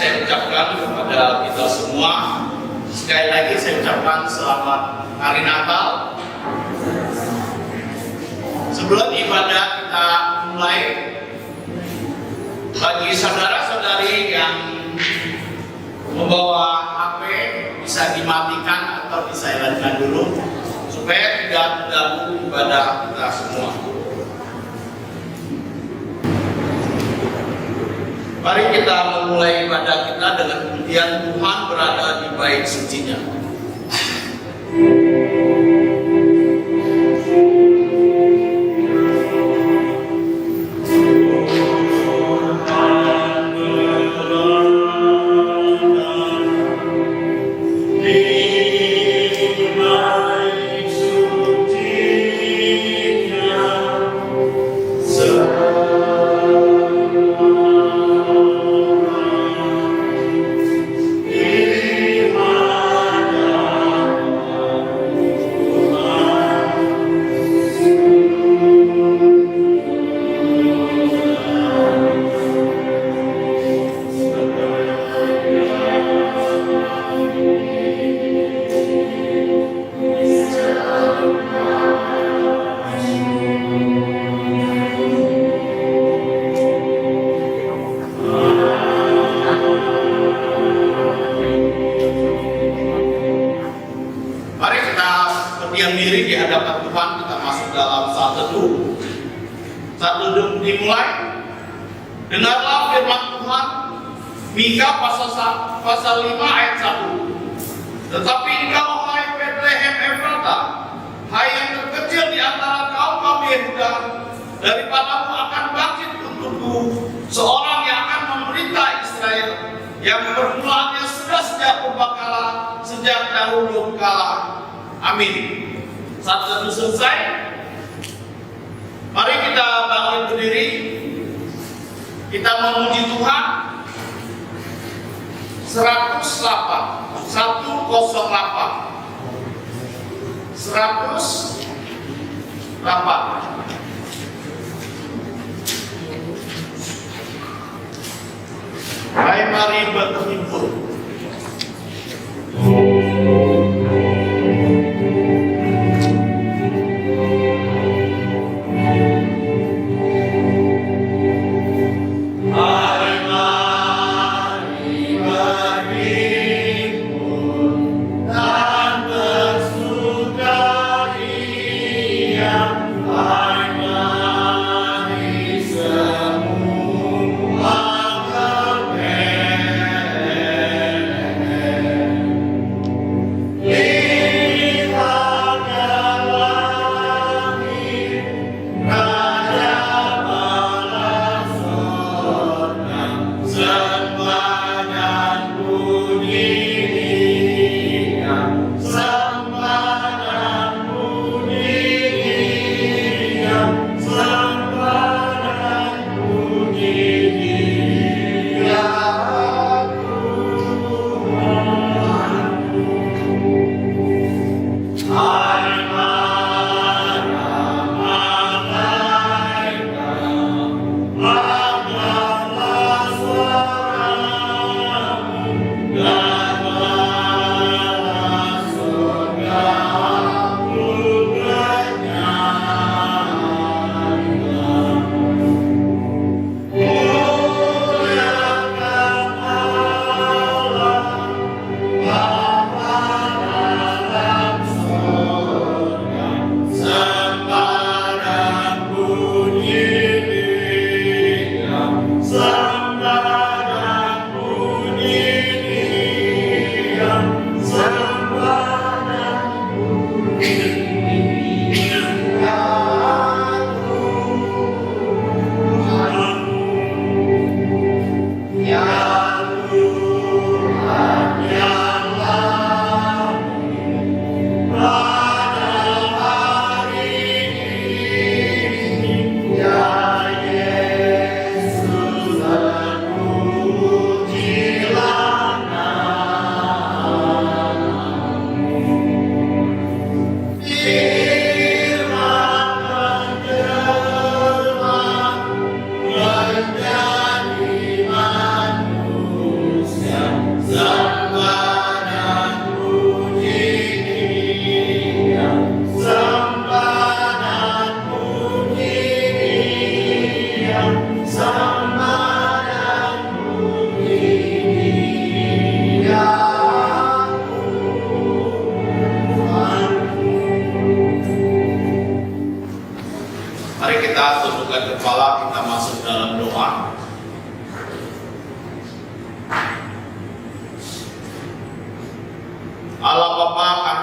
saya ucapkan kepada kita semua. Sekali lagi saya ucapkan selamat Hari Natal. Sebelum ibadah kita mulai, bagi saudara-saudari yang membawa HP bisa dimatikan atau disilentkan dulu supaya tidak mengganggu ibadah kita semua. Mari kita memulai ibadah kita dengan pujian Tuhan berada di bait sucinya. Dimulai. Dengarlah firman Tuhan, Mika pasal 5 ayat 1. Tetapi engkau, hai Bethlehem Efrata, hai yang terkecil di antara kaum Yehuda, daripadamu akan bangkit untukku seorang yang akan memerintah Israel, yang permulaannya sudah sejak purbakala, sejak dahulu kala. Amin. Saat itu selesai, mari kita bangun berdiri. Kita memuji Tuhan. 108 Hai, mari berhimpun. Amen.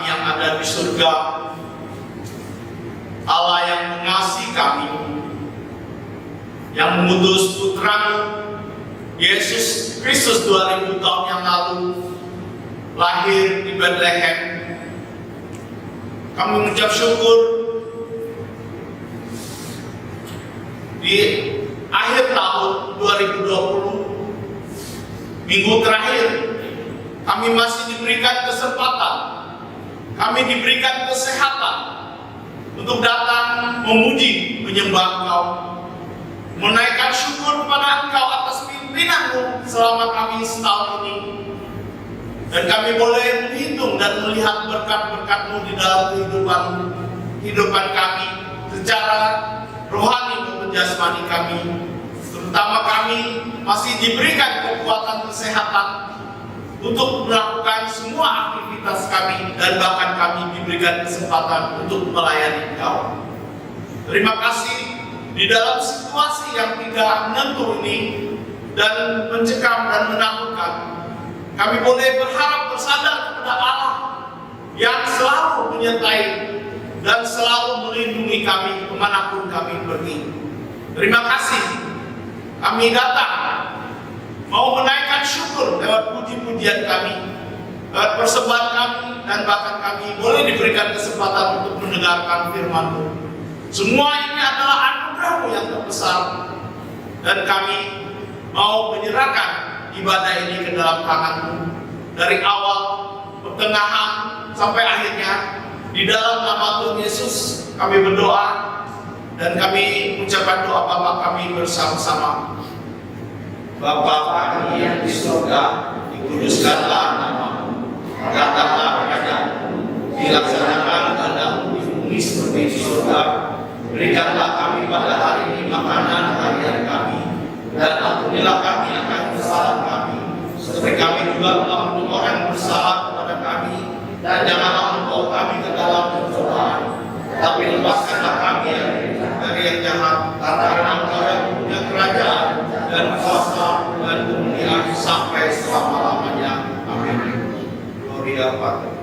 kami yang ada di surga, Allah yang mengasihi kami, yang mengutus putra-Mu Yesus Kristus 2000 tahun yang lalu lahir di Bethlehem. Kami mengucap syukur di akhir tahun 2020, minggu terakhir, kami masih diberikan kesempatan, kami diberikan kesehatan untuk datang memuji, menyembah Engkau, menaikkan syukur kepada Engkau atas pimpinan-Mu selama kami setahun ini. Dan kami boleh menghitung dan melihat berkat-berkat-Mu di dalam kehidupan kami secara rohani maupun jasmani kami. Terutama kami masih diberikan kekuatan kesehatan untuk melakukan semua aktivitas kami, dan bahkan kami diberikan kesempatan untuk melayani Engkau. Terima kasih di dalam situasi yang tidak menentu ini dan mencekam dan menakutkan. Kami boleh berharap bersandar kepada Allah yang selalu menyertai dan selalu melindungi kami kemanapun kami pergi. Terima kasih. Kami datang mau menaikkan syukur lewat puji-pujian kami, lewat persembahan kami, dan bahkan kami boleh diberikan kesempatan untuk mendengarkan firman-Mu. Semua ini adalah anugerah-Mu yang terbesar, dan kami mau menyerahkan ibadah ini ke dalam tangan-Mu dari awal, pertengahan, sampai akhirnya. Di dalam nama Tuhan Yesus kami berdoa, dan kami mengucapkan doa Bapa kami bersama-sama. Bapa kami yang di surga, dikuduskanlah nama-Mu, datanglah kerajaan-Mu, dilaksanakan kehendak-Mu di bumi seperti di surga. Berikanlah kami pada hari ini makanan harian kami, dan ampunilah kami akan kesalahan kami, seperti kami juga mengampuni orang yang bersalah kepada kami, dan janganlah membawa kami ke dalam pencobaan, tapi lepaskanlah kami dari yang jahat, karena Engkau yang punya kerajaan dan kuasa dan kemuliaan sampai selama-lamanya. Amin. Gloria Patri.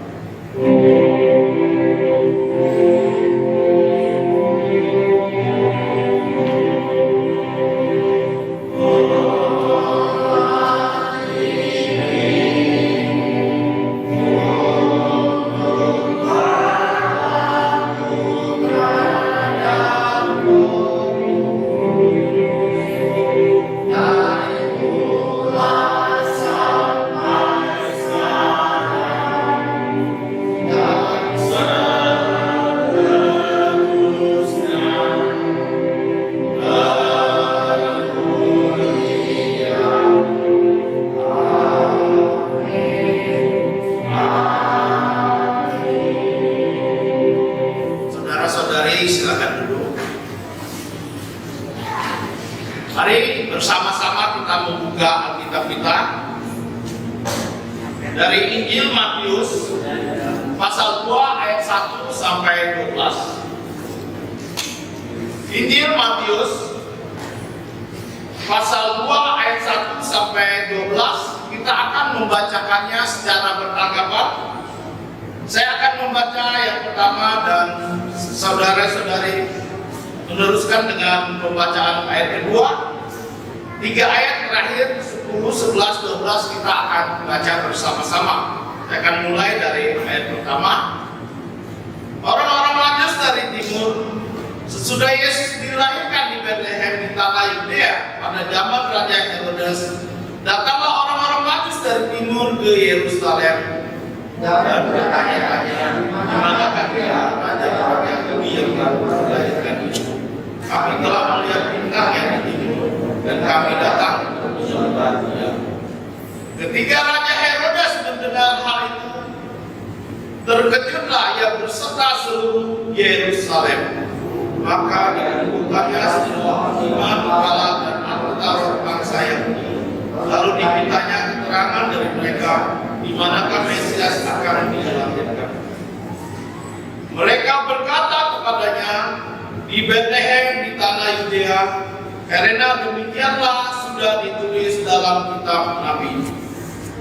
Mari bersama-sama kita membuka Alkitab kita dari Injil Matius pasal 2 ayat 1 sampai 12. Injil Matius pasal 2 ayat 1 sampai 12, kita akan membacakannya secara bertanggapan. Saya akan membaca yang pertama dan saudara-saudari meneruskan dengan pembacaan ayat kedua. 3 ayat terakhir 10, 11, 12 kita akan baca bersama-sama. Saya akan mulai dari ayat pertama. Orang-orang Majus dari timur, sesudah Yesus dilahirkan di Bethlehem di tanah Yudea pada zaman Raja Herodes, datanglah orang-orang Majus dari timur ke Yerusalem dan bertanya-tanya, di manakah dia Raja orang Yahudi yang baru dilahirkan itu? Kami telah melihat bintangnya di timur, dan kami datang untuk menyembah Dia. Ketika Raja Herodes mendengar hal itu, terkejutlah ia berserta seluruh Yerusalem. Maka dikumpulkannya semua imam, kepala dan anggota bangsa Yahudi. Lalu dimintanya keterangan dari mereka di manakah Mesias akan dilahirkan. Mereka berkata kepadanya, di Bethlehem di tanah Yudea, karena demikianlah sudah ditulis dalam kitab Nabi.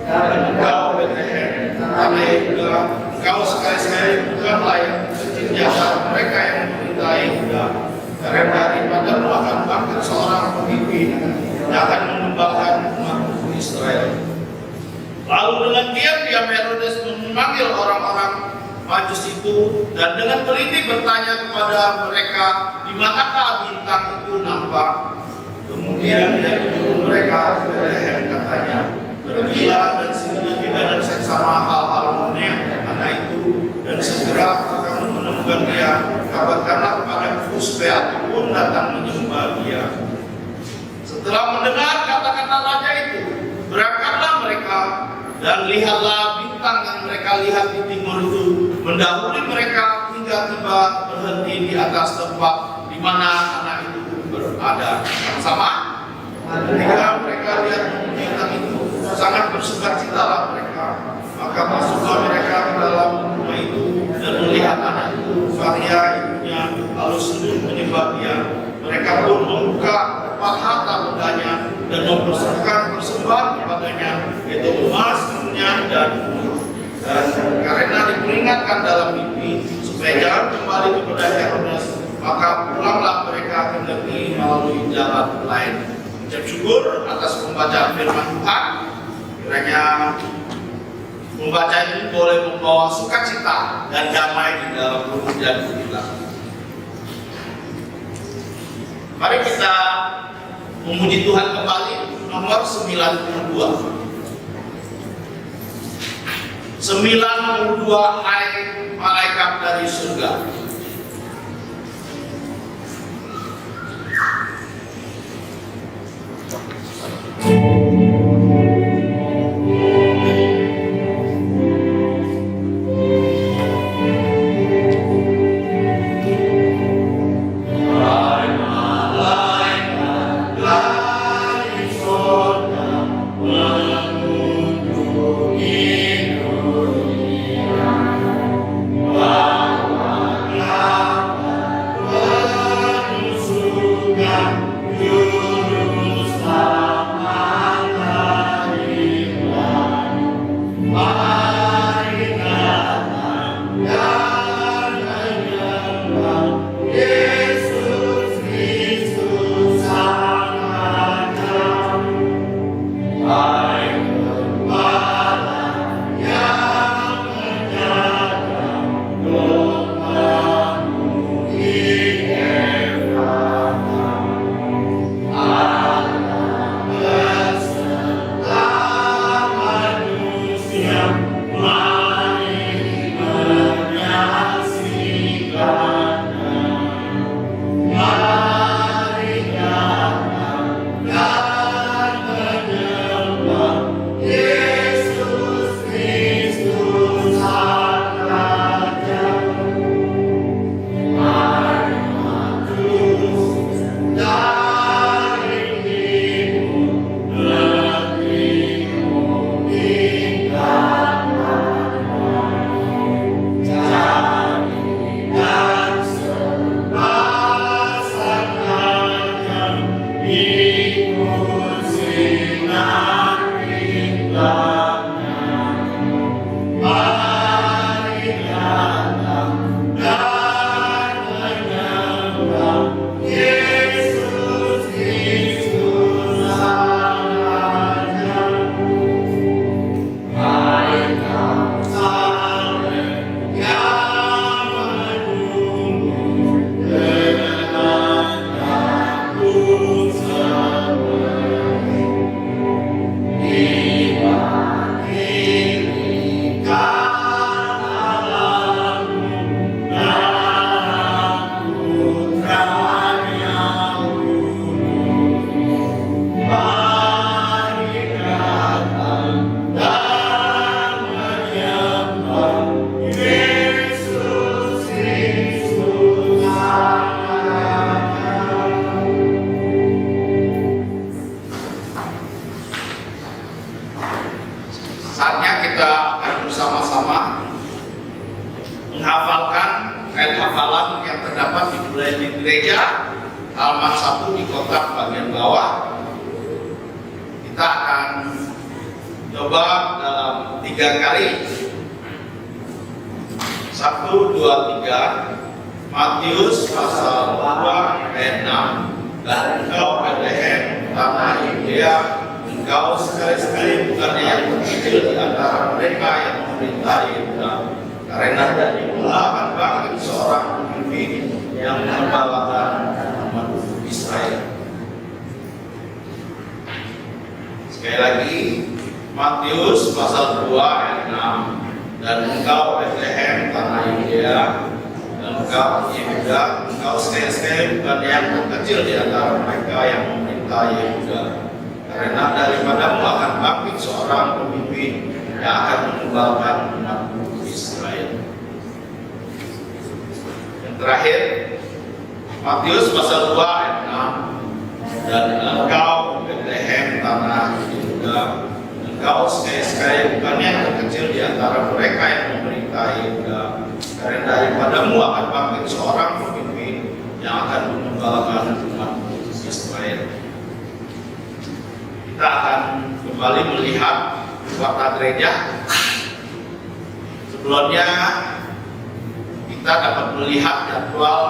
Dan engkau Bethlehem tanah Yudea Engkau sekali-sekali bukanlah yang kecil jasa mereka yang memerintahi Yuda, karena daripadamu akan bangkit seorang pemimpin yang akan mengembangkan umat Israel. Lalu dengan diam-diam Herodes memanggil orang-orang Majus itu dan dengan teliti bertanya kepada mereka di manakah bintang itu nampak. Kemudian dia menyuruh mereka ke Betlehem, katanya, pergilah dan singgah dan seksama hal-hal mengenai anak itu, dan segera kamu menemukan dia, kabarkanlah kepadaku supaya aku pun datang menyembah dia. Setelah mendengar kata-kata raja itu, berangkatlah mereka, dan lihatlah bintang yang mereka lihat di timur itu mendahului mereka hingga tiba berhenti di atas tempat di mana anak itu berada. Sama ketika mereka lihat bintang itu, sangat bersukacitalah mereka. Maka masuklah mereka ke dalam rumah itu dan melihat anak itu, Maria ibunya, lalu sujud menyembah dia. Mereka pun membuka tempat harta bendanya dan mempersembahkan persembahan kepadanya, yaitu emas, minyak, dan karena diperingatkan dalam mimpi supaya jangan kembali kepada Herodes, maka pulanglah mereka ke negeri melalui jalan lain. Ucap syukur atas pembacaan firman Tuhan. Kiranya membaca ini boleh membawa sukacita dan damai di dalam rumah jantung kita. Mari kita memuji Tuhan kembali, nomor 92. 92 hai malaikat dari surga. halaman 1 di kotak bagian bawah. Kita akan coba dalam 3 kali 1, 2, 3. Matius pasal 2 ayat 6. Dan engkau Bethlehem tanah Yudea, engkau sekali-sekali bukannya yang terkecil di antara mereka yang memerintah Yehuda, karena darimu akan bangkit seorang pemimpin yang mengembalakan umat Israel. Sekali lagi, Matius pasal 2 ayat 6. Dan engkau Bethlehem tanah Yudea, engkau Yehuda, engkau sekali-sekali bukan yang terkecil di antara mereka yang memerintah Yehuda, karena daripadamu akan bangkit seorang pemimpin yang akan mengembalakan umat Israel. Yang terakhir, Matius pasal 2 ayat 6. Dan engkau Bethlehem tanah Yehuda, engkau sekali-sekali bukan yang terkecil di antara mereka yang memerintah Yehuda, karena daripadamu akan bangkit seorang pemimpin yang akan mengembalakan umat Israel. Kita akan kembali melihat warta gereja. Sebelumnya kita dapat melihat jadwal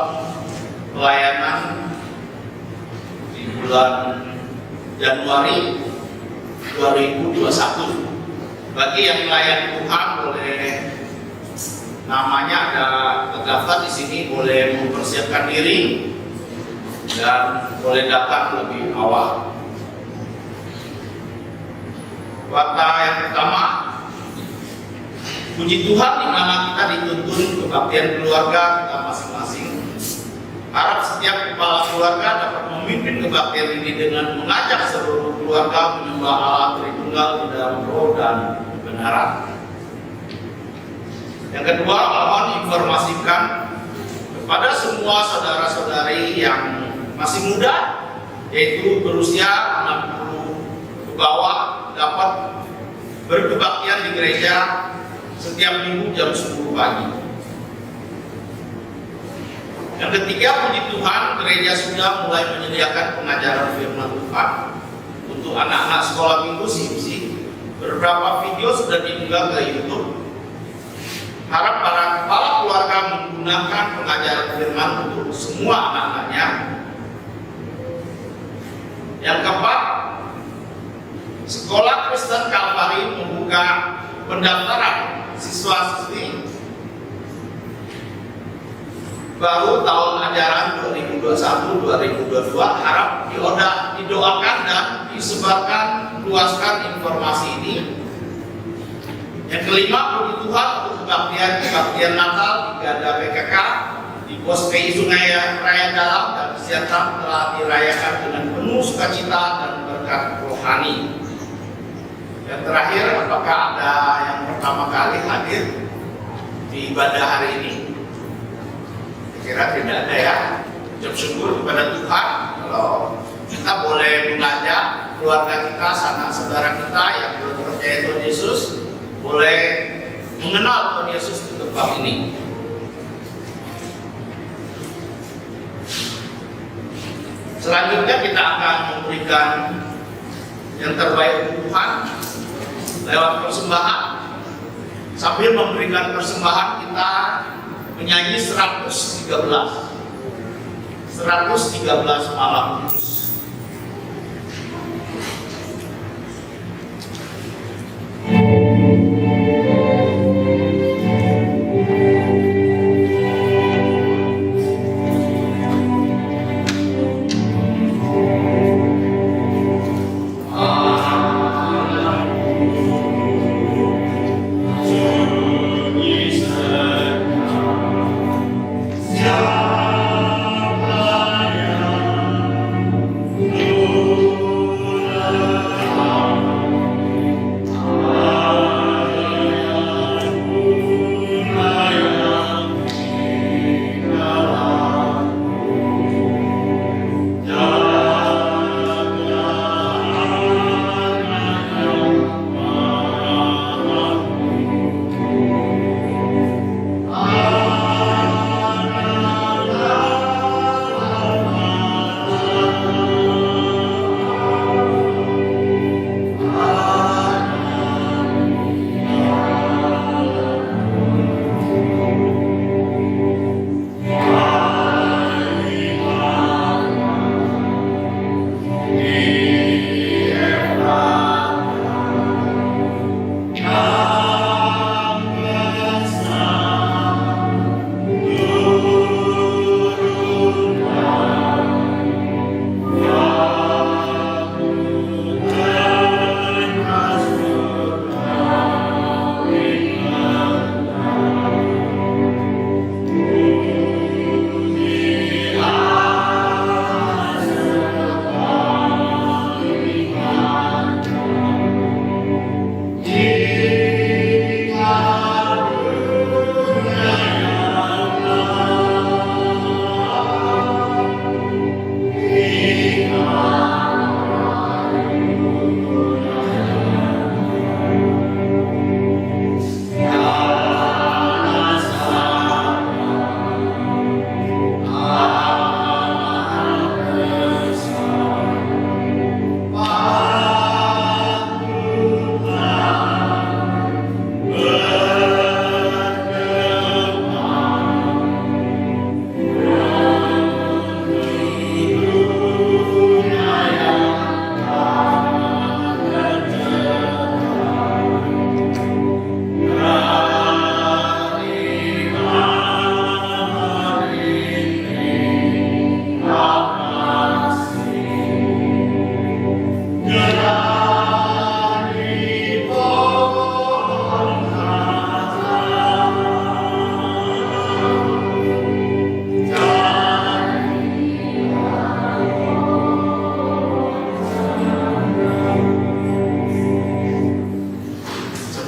pelayanan di bulan Januari 2021. Bagi yang melayani Tuhan boleh, namanya ada terdaftar di sini, boleh mempersiapkan diri dan boleh datang lebih awal. Warta yang pertama, puji Tuhan di mana kita dituntun kebaktian keluarga kita masing-masing. Harap setiap kepala keluarga dapat memimpin kebaktian ini dengan mengajak seluruh keluarga menyembah Allah Tritunggal di dalam roh dan kebenaran. Yang kedua, mohon informasikan kepada semua saudara-saudari yang masih muda, yaitu berusia 60 ke bawah, dapat berkebaktian di gereja setiap minggu jam 10 pagi. Yang ketiga, puji Tuhan, gereja sudah mulai menyediakan pengajaran firman Tuhan untuk anak-anak sekolah minggu CMC. Beberapa video sudah diunggah ke YouTube. Harap para kepala keluarga menggunakan pengajaran firman untuk semua anak-anaknya. Yang keempat, Sekolah Kristen Kalvari membuka pendaftaran siswa-siswi baru tahun ajaran 2021-2022. Harap didoakan dan disebarkan, luaskan informasi ini. Yang kelima, puji Tuhan untuk kebaktian Natal di Gada PKK di Pos PI Sungai Raya Dalam dan Siantar telah dirayakan dengan penuh sukacita dan berkat rohani. Yang terakhir, apakah ada yang pertama kali hadir di ibadah hari ini? Kira tidak ada ya. Ucap syukur kepada Tuhan kalau kita boleh mengajak keluarga kita, sanak saudara kita yang belum percaya Tuhan Yesus, boleh mengenal Tuhan Yesus di tempat ini. Selanjutnya kita akan memberikan yang terbaik untuk Tuhan lewat persembahan. Sambil memberikan persembahan, kita menyanyi 113 malam kudus.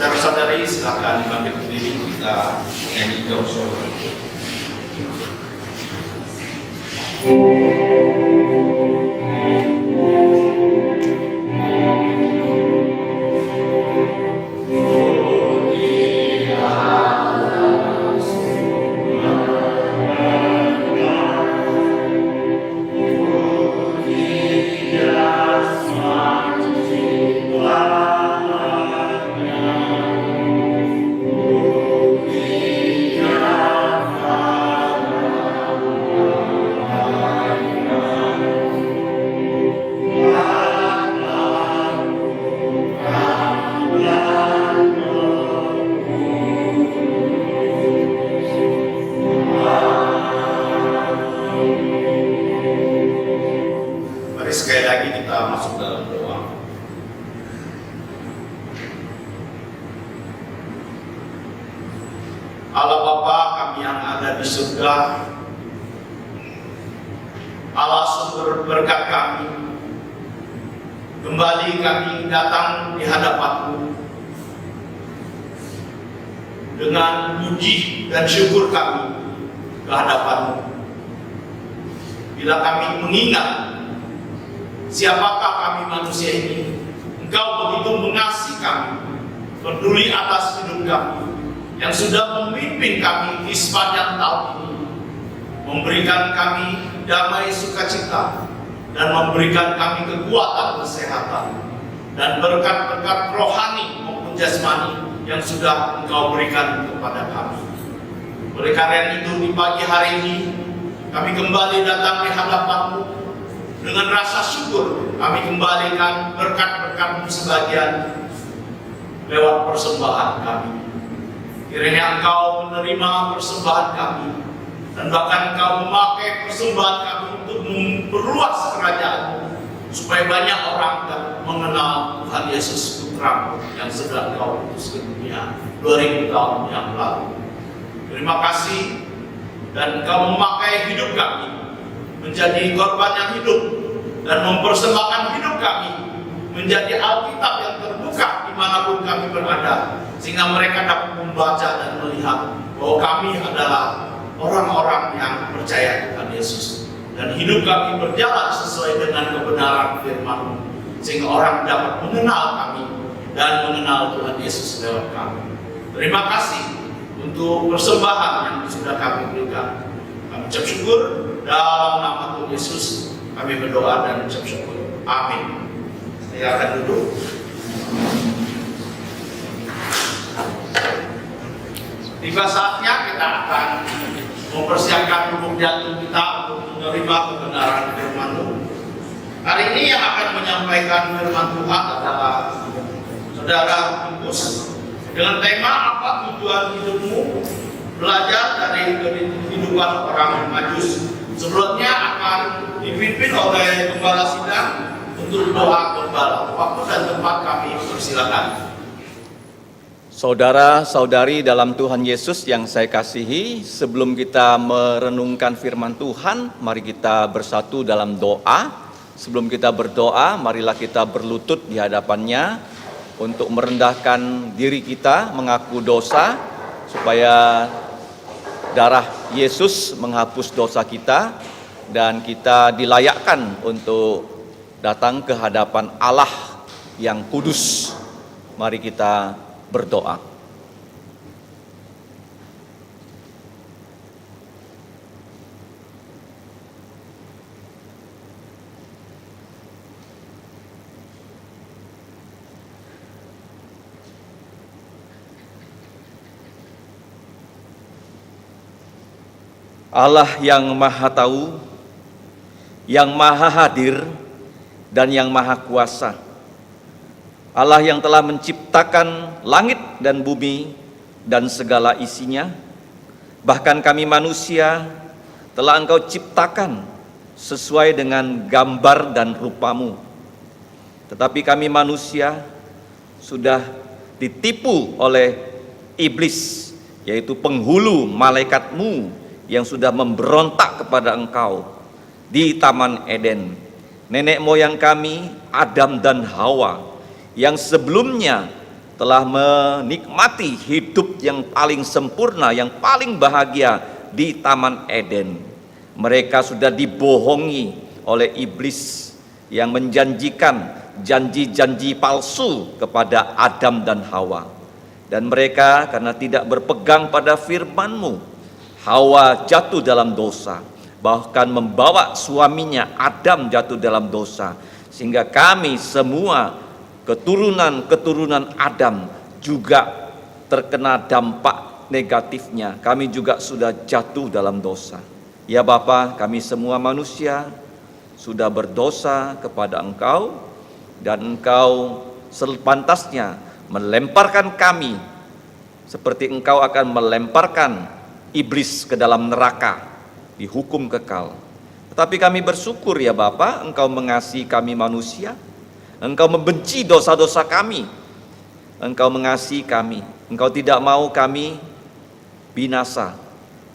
Saudara-saudari silakan bangkit berdiri, kita nyanyi doa. Sekali lagi kita masuk dalam doa. Allah Bapa kami yang ada di surga, Allah sumber berkat kami, kembali kami datang di hadapan-Mu dengan puji dan syukur kami ke hadapan-Mu. Bila kami mengingat siapakah kami manusia ini, Engkau begitu mengasihi kami, peduli atas hidup kami, yang sudah memimpin kami di sepanjang tahun ini, memberikan kami damai sukacita, dan memberikan kami kekuatan kesehatan, dan berkat-berkat rohani maupun jasmani yang sudah Engkau berikan kepada kami. Oleh karena itu di pagi hari ini, kami kembali datang di hadapan-Mu. Dengan rasa syukur kami kembalikan berkat-berkat-Mu sebagian lewat persembahan kami. Kiranya Engkau menerima persembahan kami, dan bahkan Engkau memakai persembahan kami untuk memperluas kerajaan-Mu, supaya banyak orang mengenal Tuhan Yesus Putra yang sudah Engkau utus ke dunia 2000 tahun yang lalu. Terima kasih, dan Engkau memakai hidup kami menjadi korban yang hidup, dan mempersembahkan hidup kami menjadi Alkitab yang terbuka dimanapun kami berada, sehingga mereka dapat membaca dan melihat bahwa kami adalah orang-orang yang percaya Tuhan Yesus, dan hidup kami berjalan sesuai dengan kebenaran firman-Mu, sehingga orang dapat mengenal kami dan mengenal Tuhan Yesus lewat kami. Terima kasih untuk persembahan yang sudah kami berikan. Kami ucap syukur dalam nama Tuhan Yesus. Kami berdoa dan ucap syukur. Amin. Saya akan duduk. Tiba saatnya kita akan mempersiapkan tubuh jantung kita untuk menerima kebenaran firman-Mu. Hari ini yang akan menyampaikan firman Tuhan adalah Saudara Rufus, dengan tema apa tujuan hidupmu? Belajar dari kehidupan orang Majus. Sebelumnya akan dipimpin oleh Gembala Sidang untuk doa gembala. Waktu dan tempat kami persilakan. Saudara-saudari dalam Tuhan Yesus yang saya kasihi, sebelum kita merenungkan firman Tuhan, mari kita bersatu dalam doa. Sebelum kita berdoa, marilah kita berlutut di hadapan-Nya untuk merendahkan diri kita, mengaku dosa, supaya darah Yesus menghapus dosa kita, dan kita dilayakkan untuk datang ke hadapan Allah yang kudus. Mari kita berdoa. Allah yang Maha Tahu, yang Maha Hadir, dan yang Maha Kuasa. Allah yang telah menciptakan langit dan bumi dan segala isinya. Bahkan kami manusia telah Engkau ciptakan sesuai dengan gambar dan rupa-Mu. Tetapi kami manusia sudah ditipu oleh iblis, yaitu penghulu malaikat-Mu yang sudah memberontak kepada Engkau di Taman Eden. Nenek moyang kami, Adam dan Hawa, yang sebelumnya telah menikmati hidup yang paling sempurna, yang paling bahagia di Taman Eden. Mereka sudah dibohongi oleh iblis yang menjanjikan janji-janji palsu kepada Adam dan Hawa. Dan mereka karena tidak berpegang pada firman-Mu, Hawa jatuh dalam dosa, bahkan membawa suaminya Adam jatuh dalam dosa, sehingga kami semua keturunan Adam juga terkena dampak negatifnya. Kami juga sudah jatuh dalam dosa. Ya Bapa, kami semua manusia sudah berdosa kepada Engkau, dan Engkau sepantasnya melemparkan kami seperti Engkau akan melemparkan iblis ke dalam neraka, dihukum kekal. Tetapi kami bersyukur ya Bapa, Engkau mengasihi kami manusia, Engkau membenci dosa-dosa kami, Engkau mengasihi kami, Engkau tidak mau kami binasa.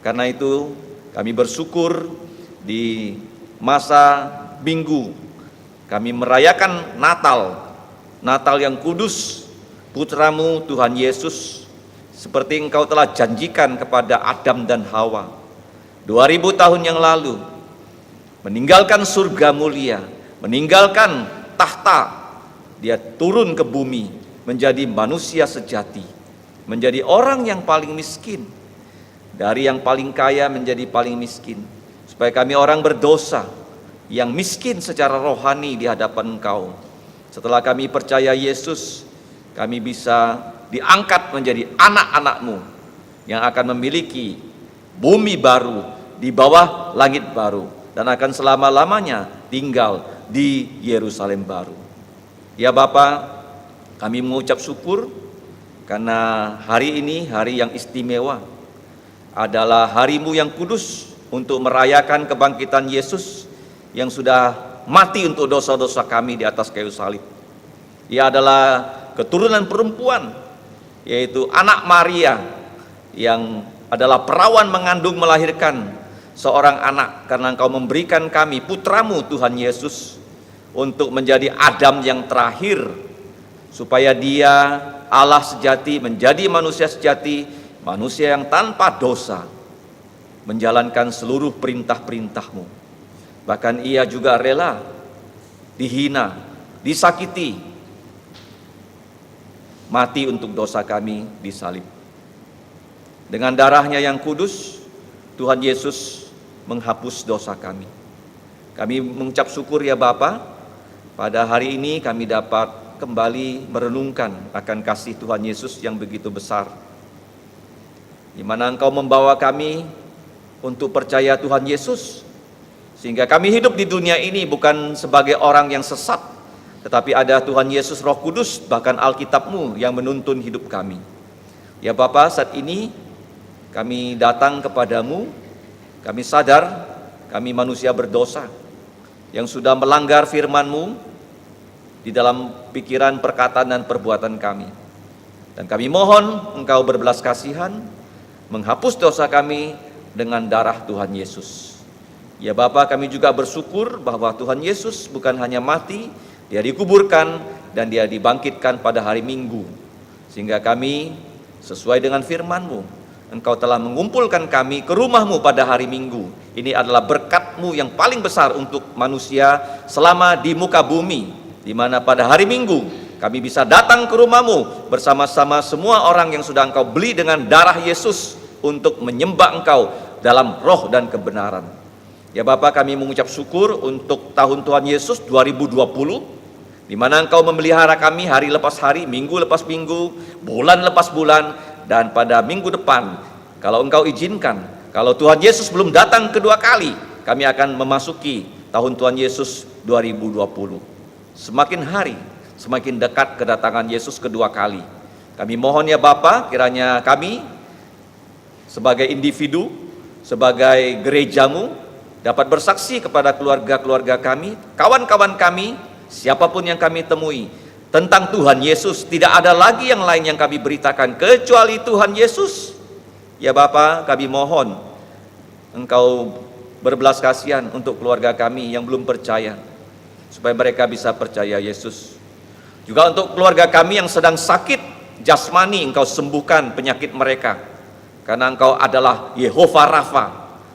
Karena itu kami bersyukur di masa Minggu kami merayakan Natal yang kudus, Putra-Mu Tuhan Yesus, seperti Engkau telah janjikan kepada Adam dan Hawa 2000 tahun yang lalu, meninggalkan surga mulia, meninggalkan tahta, Dia turun ke bumi menjadi manusia sejati, menjadi orang yang paling miskin, dari yang paling kaya menjadi paling miskin, supaya kami orang berdosa yang miskin secara rohani di hadapan Engkau. Setelah kami percaya Yesus, kami bisa diangkat menjadi anak-anak-Mu yang akan memiliki bumi baru di bawah langit baru, dan akan selama-lamanya tinggal di Yerusalem baru. Ya Bapa, kami mengucap syukur karena hari ini hari yang istimewa, adalah hari-Mu yang kudus untuk merayakan kebangkitan Yesus yang sudah mati untuk dosa-dosa kami di atas kayu salib. Ia adalah keturunan perempuan, yaitu anak Maria, yang adalah perawan mengandung melahirkan seorang anak, karena Engkau memberikan kami Putra-Mu Tuhan Yesus untuk menjadi Adam yang terakhir, supaya Dia Allah sejati menjadi manusia sejati, manusia yang tanpa dosa, menjalankan seluruh perintah-perintah-Mu. Bahkan Ia juga rela dihina, disakiti, mati untuk dosa kami di salib. Dengan darah-Nya yang kudus, Tuhan Yesus menghapus dosa kami. Kami mengucap syukur ya Bapa, pada hari ini kami dapat kembali merenungkan akan kasih Tuhan Yesus yang begitu besar, di mana Engkau membawa kami untuk percaya Tuhan Yesus, sehingga kami hidup di dunia ini bukan sebagai orang yang sesat, tetapi ada Tuhan Yesus Roh Kudus, bahkan Alkitab-Mu yang menuntun hidup kami. Ya Bapa, saat ini kami datang kepadamu, kami sadar kami manusia berdosa yang sudah melanggar firman-Mu di dalam pikiran, perkataan, dan perbuatan kami. Dan kami mohon Engkau berbelas kasihan, menghapus dosa kami dengan darah Tuhan Yesus. Ya Bapa, kami juga bersyukur bahwa Tuhan Yesus bukan hanya mati, Dia dikuburkan dan Dia dibangkitkan pada hari Minggu, sehingga kami sesuai dengan firman-Mu, Engkau telah mengumpulkan kami ke rumah-Mu pada hari Minggu. Ini adalah berkat-Mu yang paling besar untuk manusia selama di muka bumi, di mana pada hari Minggu kami bisa datang ke rumah-Mu bersama-sama semua orang yang sudah Engkau beli dengan darah Yesus untuk menyembah Engkau dalam roh dan kebenaran. Ya Bapa, kami mengucap syukur untuk tahun Tuhan Yesus 2020, di mana Engkau memelihara kami hari lepas hari, minggu lepas minggu, bulan lepas bulan, dan pada minggu depan, kalau Engkau izinkan, kalau Tuhan Yesus belum datang kedua kali, kami akan memasuki tahun Tuhan Yesus 2020. Semakin hari, semakin dekat kedatangan Yesus kedua kali. Kami mohon ya Bapa, kiranya kami sebagai individu, sebagai gereja-Mu, dapat bersaksi kepada keluarga-keluarga kami, kawan-kawan kami, siapapun yang kami temui, tentang Tuhan Yesus. Tidak ada lagi yang lain yang kami beritakan kecuali Tuhan Yesus. Ya Bapa, kami mohon Engkau berbelas kasihan untuk keluarga kami yang belum percaya, supaya mereka bisa percaya Yesus. Juga untuk keluarga kami yang sedang sakit, jasmani Engkau sembuhkan penyakit mereka, karena Engkau adalah Yehova Rafa.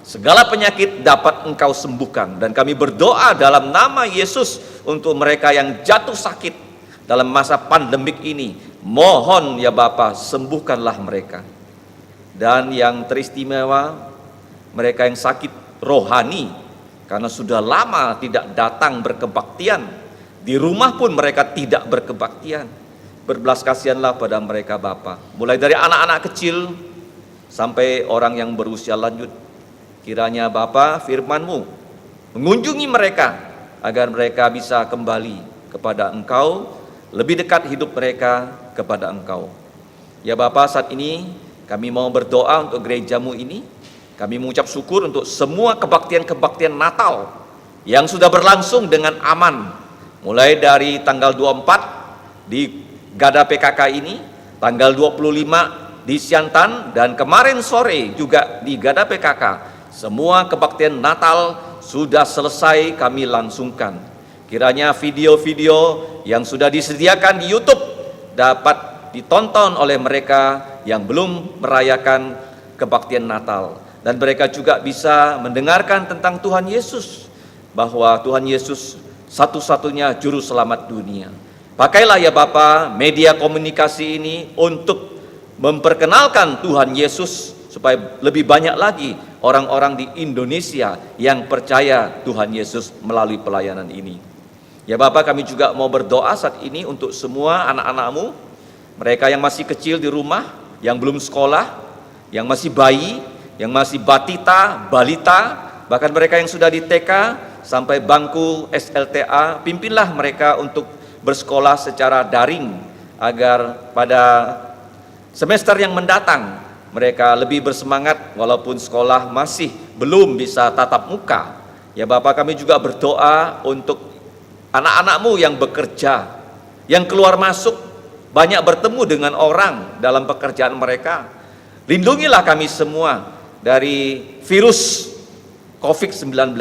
Segala penyakit dapat Engkau sembuhkan. Dan kami berdoa dalam nama Yesus untuk mereka yang jatuh sakit dalam masa pandemik ini. Mohon ya Bapa, sembuhkanlah mereka. Dan yang teristimewa, mereka yang sakit rohani, karena sudah lama tidak datang berkebaktian. Di rumah pun mereka tidak berkebaktian. Berbelas kasihanlah pada mereka Bapa. Mulai dari anak-anak kecil sampai orang yang berusia lanjut. Kiranya Bapa, firman-Mu mengunjungi mereka agar mereka bisa kembali kepada Engkau, lebih dekat hidup mereka kepada Engkau. Ya Bapa, saat ini kami mau berdoa untuk gereja-Mu ini. Kami mengucap syukur untuk semua kebaktian-kebaktian Natal yang sudah berlangsung dengan aman. Mulai dari tanggal 24 di Gada PKK ini, tanggal 25 di Siantan, dan kemarin sore juga di Gada PKK. Semua kebaktian Natal sudah selesai kami langsungkan. Kiranya video-video yang sudah disediakan di YouTube dapat ditonton oleh mereka yang belum merayakan kebaktian Natal. Dan mereka juga bisa mendengarkan tentang Tuhan Yesus, bahwa Tuhan Yesus satu-satunya juru selamat dunia. Pakailah ya Bapa media komunikasi ini untuk memperkenalkan Tuhan Yesus, supaya lebih banyak lagi orang-orang di Indonesia yang percaya Tuhan Yesus melalui pelayanan ini. Ya Bapak, kami juga mau berdoa saat ini untuk semua anak-anak-Mu, mereka yang masih kecil di rumah, yang belum sekolah, yang masih bayi, yang masih batita, balita, bahkan mereka yang sudah di TK sampai bangku SLTA. Pimpinlah mereka untuk bersekolah secara daring, agar pada semester yang mendatang mereka lebih bersemangat walaupun sekolah masih belum bisa tatap muka. Ya Bapak, kami juga berdoa untuk anak-anak-Mu yang bekerja, yang keluar masuk, banyak bertemu dengan orang dalam pekerjaan mereka. Lindungilah kami semua dari virus COVID-19,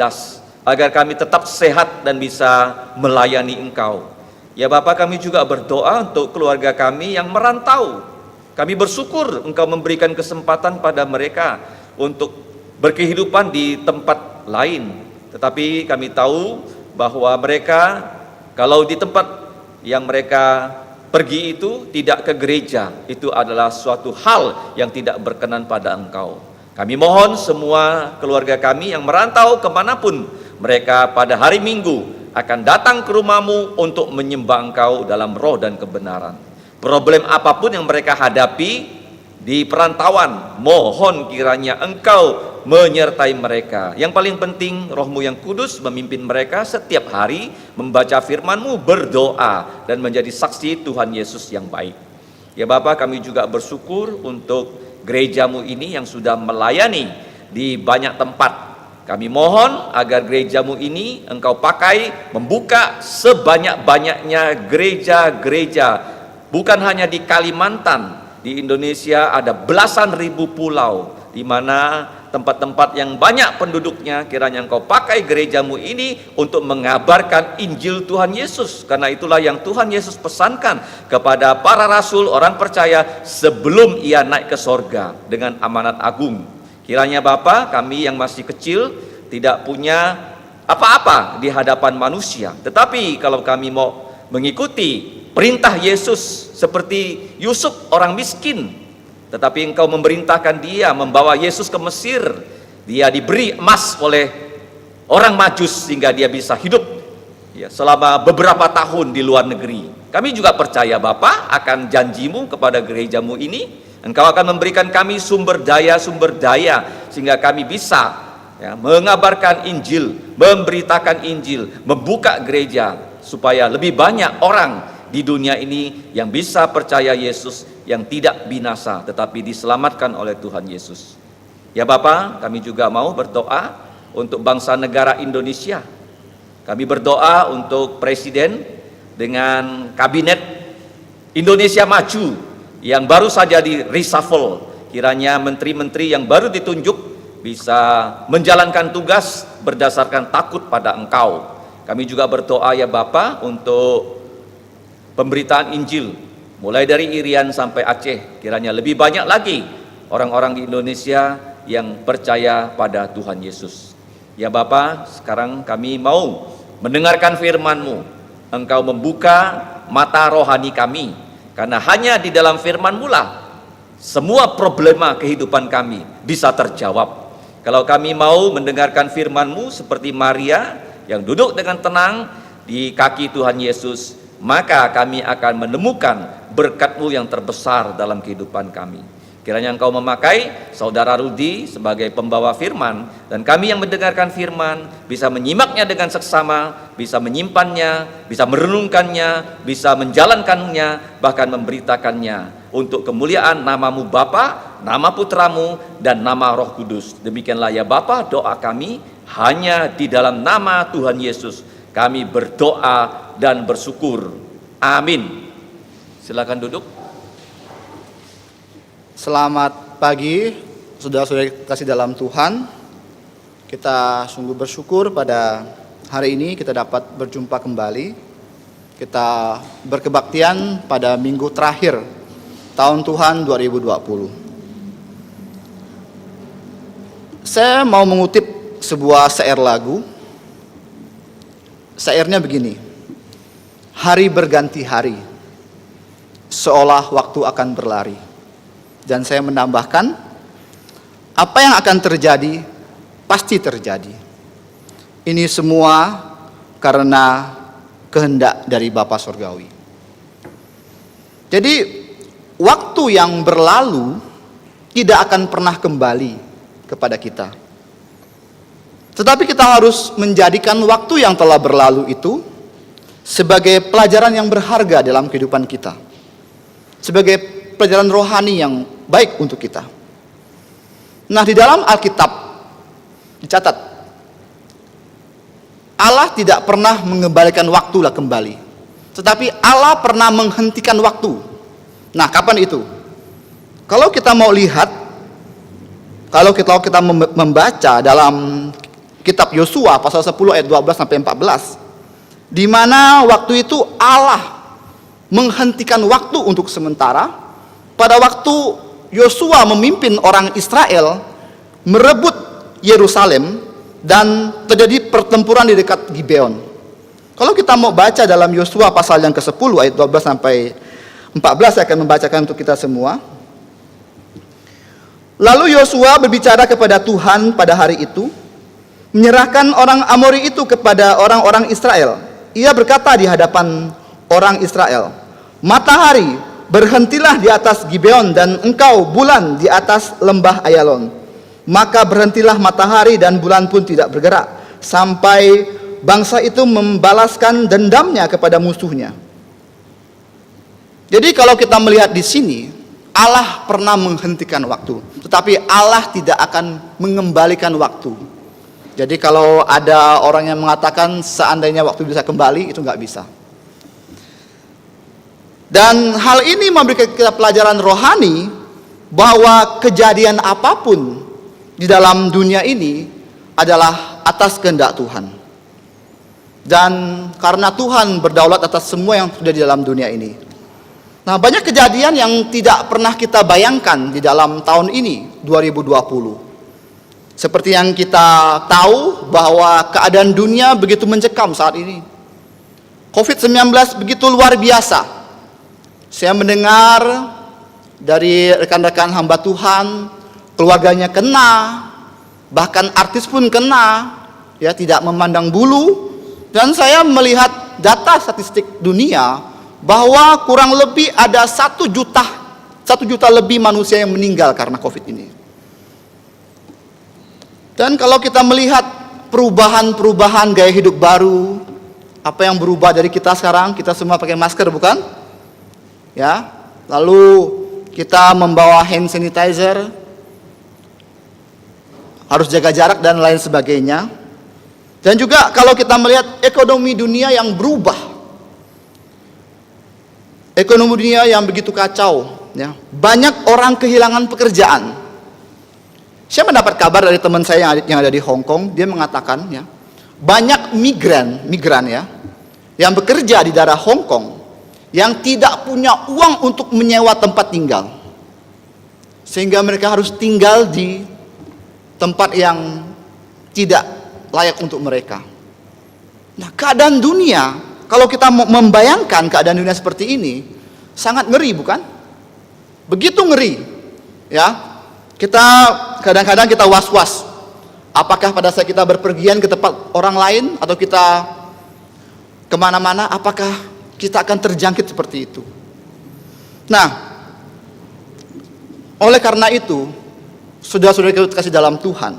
agar kami tetap sehat dan bisa melayani Engkau. Ya Bapak, kami juga berdoa untuk keluarga kami yang merantau. Kami bersyukur Engkau memberikan kesempatan pada mereka untuk berkehidupan di tempat lain. Tetapi kami tahu bahwa mereka, kalau di tempat yang mereka pergi itu tidak ke gereja, itu adalah suatu hal yang tidak berkenan pada Engkau. Kami mohon semua keluarga kami yang merantau kemanapun mereka pada hari Minggu akan datang ke rumah-Mu untuk menyembah Engkau dalam roh dan kebenaran. Problem apapun yang mereka hadapi di perantauan, mohon kiranya Engkau menyertai mereka. Yang paling penting, Roh-Mu yang kudus memimpin mereka setiap hari membaca firman-Mu, berdoa, dan menjadi saksi Tuhan Yesus yang baik. Ya Bapak, kami juga bersyukur untuk gereja-Mu ini yang sudah melayani di banyak tempat. Kami mohon agar gereja-Mu ini Engkau pakai membuka sebanyak-banyaknya gereja-gereja. Bukan hanya di Kalimantan, di Indonesia ada belasan ribu pulau, di mana tempat-tempat yang banyak penduduknya, kiranya Engkau pakai gereja-Mu ini untuk mengabarkan Injil Tuhan Yesus. Karena itulah yang Tuhan Yesus pesankan kepada para rasul, orang percaya, sebelum Ia naik ke sorga dengan amanat agung. Kiranya Bapa, kami yang masih kecil tidak punya apa-apa di hadapan manusia, tetapi kalau kami mau mengikuti perintah Yesus seperti Yusuf orang miskin, tetapi Engkau memerintahkan dia membawa Yesus ke Mesir. Dia diberi emas oleh orang Majus sehingga dia bisa hidup ya, selama beberapa tahun di luar negeri. Kami juga percaya Bapa akan janji-Mu kepada gereja-Mu ini. Engkau akan memberikan kami sumber daya sehingga kami bisa ya, mengabarkan Injil, memberitakan Injil, membuka gereja supaya lebih banyak orang di dunia ini yang bisa percaya Yesus, yang tidak binasa tetapi diselamatkan oleh Tuhan Yesus. Ya Bapa, kami juga mau berdoa untuk bangsa negara Indonesia. Kami berdoa untuk Presiden dengan Kabinet Indonesia Maju yang baru saja di reshuffle. Kiranya menteri-menteri yang baru ditunjuk bisa menjalankan tugas berdasarkan takut pada Engkau. Kami juga berdoa ya Bapa untuk pemberitaan Injil mulai dari Irian sampai Aceh, kiranya lebih banyak lagi orang-orang di Indonesia yang percaya pada Tuhan Yesus. Ya Bapa, sekarang kami mau mendengarkan firman-Mu. Engkau membuka mata rohani kami, karena hanya di dalam firman-Mu lah semua problema kehidupan kami bisa terjawab. Kalau kami mau mendengarkan firman-Mu seperti Maria yang duduk dengan tenang di kaki Tuhan Yesus, maka kami akan menemukan berkat-Mu yang terbesar dalam kehidupan kami. Kiranya Engkau memakai saudara Rudi sebagai pembawa firman, dan kami yang mendengarkan firman bisa menyimaknya dengan seksama, bisa menyimpannya, bisa merenungkannya, bisa menjalankannya, bahkan memberitakannya untuk kemuliaan nama-Mu Bapa, nama Putra-Mu, dan nama Roh Kudus. Demikianlah ya Bapa, doa kami hanya di dalam nama Tuhan Yesus. Kami berdoa dan bersyukur. Amin. Silakan duduk. Selamat pagi, saudara-saudara kasih dalam Tuhan. Kita sungguh bersyukur pada hari ini kita dapat berjumpa kembali. Kita berkebaktian pada minggu terakhir tahun Tuhan 2020. Saya mau mengutip sebuah syair lagu. Syairnya begini: hari berganti hari, seolah waktu akan berlari. Dan saya menambahkan, apa yang akan terjadi, pasti terjadi. Ini semua karena kehendak dari Bapa Surgawi. Jadi, waktu yang berlalu tidak akan pernah kembali kepada kita. Tetapi kita harus menjadikan waktu yang telah berlalu itu sebagai pelajaran yang berharga dalam kehidupan kita. Sebagai pelajaran rohani yang baik untuk kita. Nah, di dalam Alkitab dicatat, Allah tidak pernah mengembalikan waktu kembali, tetapi Allah pernah menghentikan waktu. Nah, kapan itu? Kalau kita mau lihat, kalau kita membaca dalam kitab Yosua pasal 10 ayat 12 sampai 14, di mana waktu itu Allah menghentikan waktu untuk sementara. Pada waktu Yosua memimpin orang Israel merebut Yerusalem dan terjadi pertempuran di dekat Gibeon. Kalau kita mau baca dalam Yosua pasal yang ke-10 ayat 12 sampai 14, saya akan membacakan untuk kita semua. Lalu Yosua berbicara kepada Tuhan pada hari itu, menyerahkan orang Amori itu kepada orang-orang Israel. Ia berkata di hadapan orang Israel, matahari, berhentilah di atas Gibeon, dan engkau bulan di atas lembah Ayalon. Maka berhentilah matahari dan bulan pun tidak bergerak, sampai bangsa itu membalaskan dendamnya kepada musuhnya. Jadi kalau kita melihat di sini, Allah pernah menghentikan waktu, tetapi Allah tidak akan mengembalikan waktu. Jadi kalau ada orang yang mengatakan seandainya waktu bisa kembali, itu nggak bisa. Dan hal ini memberikan kita pelajaran rohani bahwa kejadian apapun di dalam dunia ini adalah atas kehendak Tuhan. Dan karena Tuhan berdaulat atas semua yang sudah di dalam dunia ini. Nah, banyak kejadian yang tidak pernah kita bayangkan di dalam tahun ini, 2020. Seperti yang kita tahu bahwa keadaan dunia begitu mencekam saat ini. COVID-19 begitu luar biasa. Saya mendengar dari rekan-rekan hamba Tuhan, keluarganya kena, bahkan artis pun kena, ya, tidak memandang bulu. Dan saya melihat data statistik dunia bahwa kurang lebih ada 1 juta lebih manusia yang meninggal karena COVID ini. Dan kalau kita melihat perubahan-perubahan gaya hidup baru, apa yang berubah dari kita sekarang? Kita semua pakai masker, bukan? Ya, lalu kita membawa hand sanitizer, harus jaga jarak dan lain sebagainya. Dan juga kalau kita melihat ekonomi dunia yang berubah, ekonomi dunia yang begitu kacau, ya, banyak orang kehilangan pekerjaan. Saya mendapat kabar dari teman saya yang ada di Hong Kong, dia mengatakan, ya, banyak migran ya, yang bekerja di daerah Hong Kong, yang tidak punya uang untuk menyewa tempat tinggal, sehingga mereka harus tinggal di tempat yang tidak layak untuk mereka. Nah, keadaan dunia, kalau kita membayangkan keadaan dunia seperti ini, sangat ngeri, bukan? Begitu ngeri, ya. Kita kadang-kadang kita was-was. Apakah pada saat kita berpergian ke tempat orang lain atau kita kemana-mana, apakah kita akan terjangkit seperti itu? Nah, oleh karena itu, saudara-saudara kita kasih dalam Tuhan,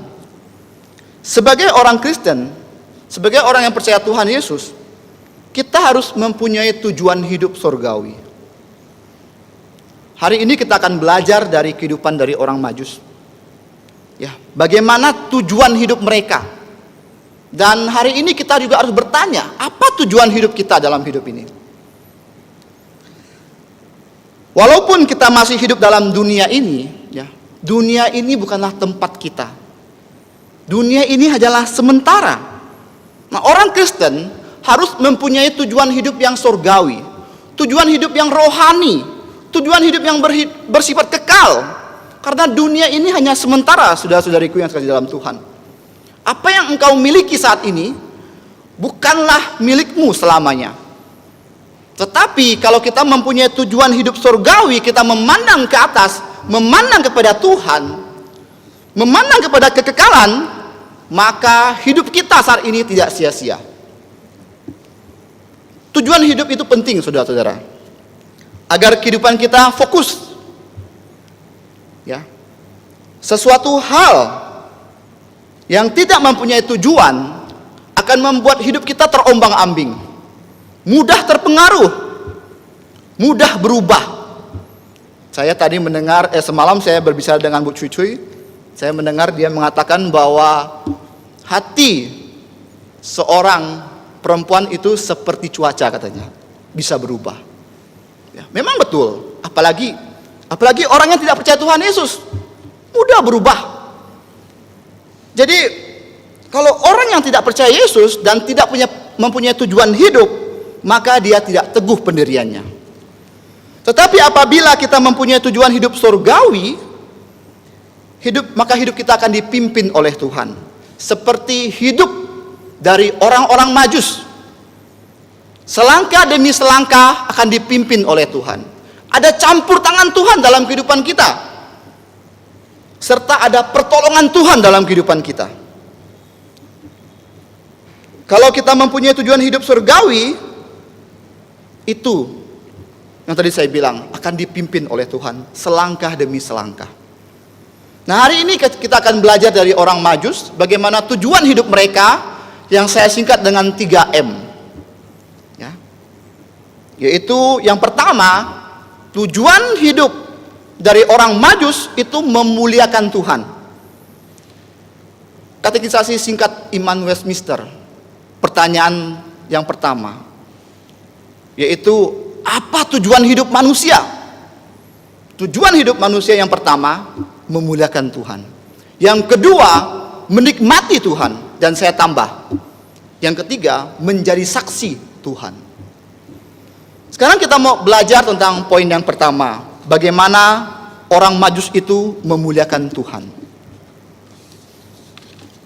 sebagai orang Kristen, sebagai orang yang percaya Tuhan Yesus, kita harus mempunyai tujuan hidup surgawi. Hari ini kita akan belajar dari kehidupan dari orang Majus. Ya, bagaimana tujuan hidup mereka. Dan hari ini kita juga harus bertanya, apa tujuan hidup kita dalam hidup ini? Walaupun kita masih hidup dalam dunia ini, ya, dunia ini bukanlah tempat kita. Dunia ini hanyalah sementara. Nah, orang Kristen harus mempunyai tujuan hidup yang surgawi, tujuan hidup yang rohani, tujuan hidup yang bersifat kekal. Karena dunia ini hanya sementara, saudara-saudariku yang sekalian dalam Tuhan. Apa yang engkau miliki saat ini bukanlah milikmu selamanya. Tetapi kalau kita mempunyai tujuan hidup surgawi, kita memandang ke atas, memandang kepada Tuhan, memandang kepada kekekalan, maka hidup kita saat ini tidak sia-sia. Tujuan hidup itu penting, saudara-saudara, agar kehidupan kita fokus. Ya, sesuatu hal yang tidak mempunyai tujuan akan membuat hidup kita terombang-ambing, mudah terpengaruh, mudah berubah. Saya tadi mendengar, semalam saya berbicara dengan Bu Cuy, saya mendengar dia mengatakan bahwa hati seorang perempuan itu seperti cuaca, katanya, bisa berubah. Ya, memang betul, apalagi orang yang tidak percaya Tuhan Yesus, mudah berubah. Jadi kalau orang yang tidak percaya Yesus dan tidak mempunyai tujuan hidup, maka dia tidak teguh pendiriannya. Tetapi apabila kita mempunyai tujuan hidup surgawi, maka hidup kita akan dipimpin oleh Tuhan, seperti hidup dari orang-orang Majus. Selangkah demi selangkah akan dipimpin oleh Tuhan. Ada campur tangan Tuhan dalam kehidupan kita, serta ada pertolongan Tuhan dalam kehidupan kita. Kalau kita mempunyai tujuan hidup surgawi, itu yang tadi saya bilang akan dipimpin oleh Tuhan selangkah demi selangkah. Nah, hari ini kita akan belajar dari orang Majus bagaimana tujuan hidup mereka yang saya singkat dengan 3M. Ya. Yaitu yang pertama, tujuan hidup dari orang Majus itu memuliakan Tuhan. Katekisasi singkat Iman Westminster, pertanyaan yang pertama, yaitu apa tujuan hidup manusia? Tujuan hidup manusia yang pertama, memuliakan Tuhan. Yang kedua, menikmati Tuhan. Dan saya tambah, yang ketiga, menjadi saksi Tuhan. Sekarang kita mau belajar tentang poin yang pertama, bagaimana orang Majus itu memuliakan Tuhan.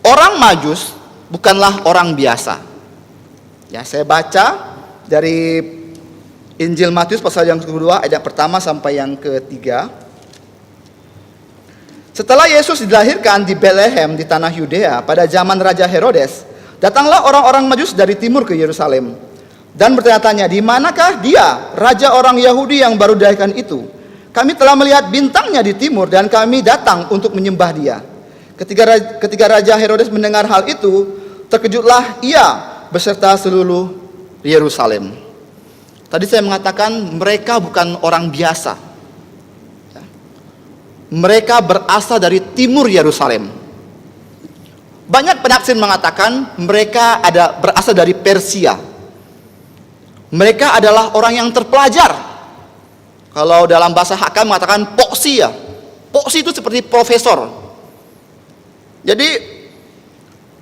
Orang Majus bukanlah orang biasa. Ya, saya baca dari Injil Matius pasal yang kedua, ayat pertama sampai yang ketiga. Setelah Yesus dilahirkan di Bethlehem di tanah Yudea pada zaman Raja Herodes, datanglah orang-orang Majus dari timur ke Yerusalem dan bertanya-tanya, di manakah dia, raja orang Yahudi yang baru dilahirkan itu? Kami telah melihat bintangnya di timur dan kami datang untuk menyembah dia. Ketika Raja Herodes mendengar hal itu, terkejutlah ia beserta seluruh Yerusalem. Tadi saya mengatakan mereka bukan orang biasa. Mereka berasal dari timur Yerusalem. Banyak penafsir mengatakan mereka berasal dari Persia. Mereka adalah orang yang terpelajar. Kalau dalam bahasa Hakam mengatakan poksi, ya. Poksi itu seperti profesor. Jadi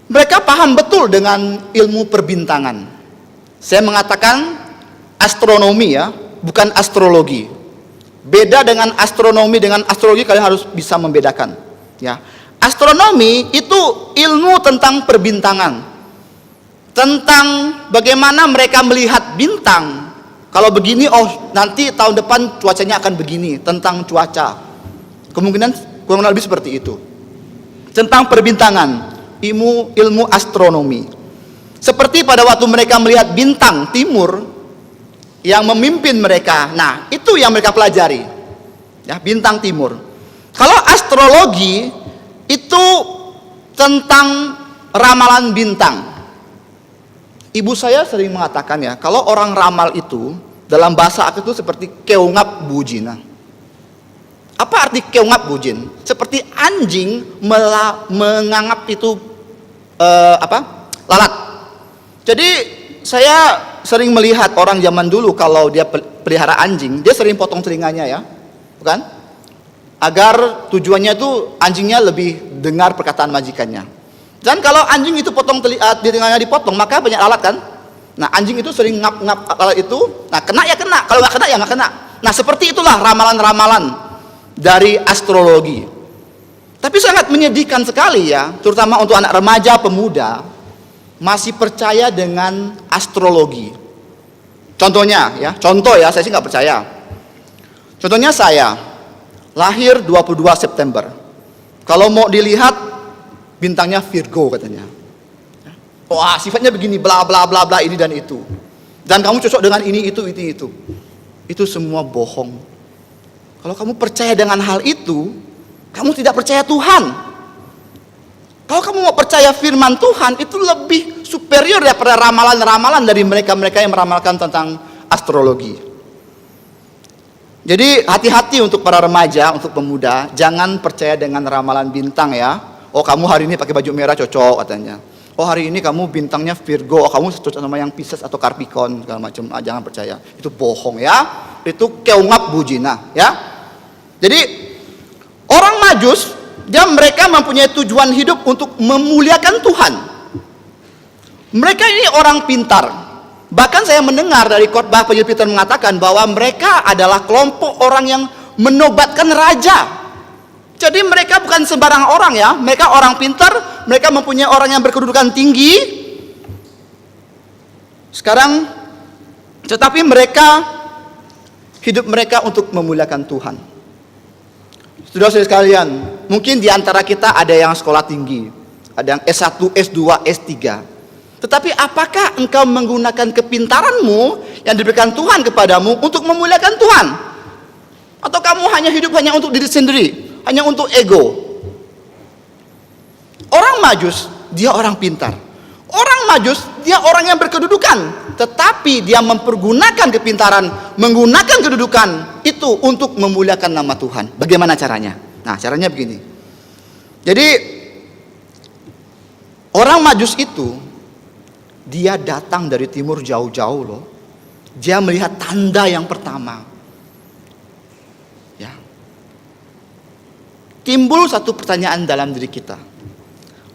mereka paham betul dengan ilmu perbintangan. Saya mengatakan astronomi, ya. bukan astrologi. Beda dengan astronomi dengan astrologi, kalian harus bisa membedakan. Ya, astronomi itu ilmu tentang perbintangan, tentang bagaimana mereka melihat bintang. Kalau begini, oh nanti tahun depan cuacanya akan begini, tentang cuaca. Kemungkinan kurang lebih seperti itu. Tentang perbintangan, ilmu astronomi. Seperti pada waktu mereka melihat bintang timur yang memimpin mereka. Nah, itu yang mereka pelajari. Ya, bintang timur. Kalau astrologi itu tentang ramalan bintang. Ibu saya sering mengatakan ya, kalau orang ramal itu dalam bahasa aku itu seperti keungap bujina. Apa arti keungap bujin? Seperti anjing menganggap itu lalat. Jadi saya sering melihat orang zaman dulu kalau dia pelihara anjing, dia sering potong telinganya ya, bukan? Agar tujuannya itu anjingnya lebih dengar perkataan majikannya. Dan kalau anjing itu telinganya dipotong, maka banyak lalat kan? Nah, anjing itu sering ngap-ngap lalat itu. Nah, kena ya kena, kalau nggak kena ya nggak kena. Nah, seperti itulah ramalan-ramalan dari astrologi. Tapi sangat menyedihkan sekali ya, terutama untuk anak remaja pemuda masih percaya dengan astrologi. Contohnya ya, saya sih nggak percaya. Contohnya saya lahir 22 September. Kalau mau dilihat bintangnya Virgo katanya. Wah, sifatnya begini, bla bla bla bla, ini dan itu. Dan kamu cocok dengan ini itu. Itu semua bohong. Kalau kamu percaya dengan hal itu, kamu tidak percaya Tuhan. Kalau kamu mau percaya firman Tuhan, itu lebih superior daripada ramalan-ramalan dari mereka-mereka yang meramalkan tentang astrologi. Jadi hati-hati untuk para remaja, untuk pemuda, jangan percaya dengan ramalan bintang ya. Oh, kamu hari ini pakai baju merah cocok katanya. Oh, hari ini kamu bintangnya Virgo, oh, kamu cocok sama yang Pisces atau Capricorn segala macam. Jangan percaya. Itu bohong ya. Itu keungap bujina ya. Jadi orang Majus, mereka mempunyai tujuan hidup untuk memuliakan Tuhan. Mereka ini orang pintar. Bahkan saya mendengar dari khotbah Penyelir Peter mengatakan bahwa mereka adalah kelompok orang yang menobatkan raja. Jadi mereka bukan sembarang orang ya, mereka orang pintar, mereka mempunyai orang yang berkedudukan tinggi. Sekarang, tetapi hidup mereka untuk memuliakan Tuhan. Saudara-saudara sekalian, mungkin di antara kita ada yang sekolah tinggi, ada yang S1, S2, S3. Tetapi apakah engkau menggunakan kepintaranmu yang diberikan Tuhan kepadamu untuk memuliakan Tuhan? Atau kamu hanya hidup hanya untuk diri sendiri? Hanya untuk ego. Orang Majus, dia orang pintar. Orang Majus, dia orang yang berkedudukan. Tetapi dia mempergunakan kepintaran, menggunakan kedudukan itu untuk memuliakan nama Tuhan. Bagaimana caranya? Nah, caranya begini. Jadi, orang Majus itu, dia datang dari timur jauh-jauh loh. Dia melihat tanda yang pertama. Timbul satu pertanyaan dalam diri kita.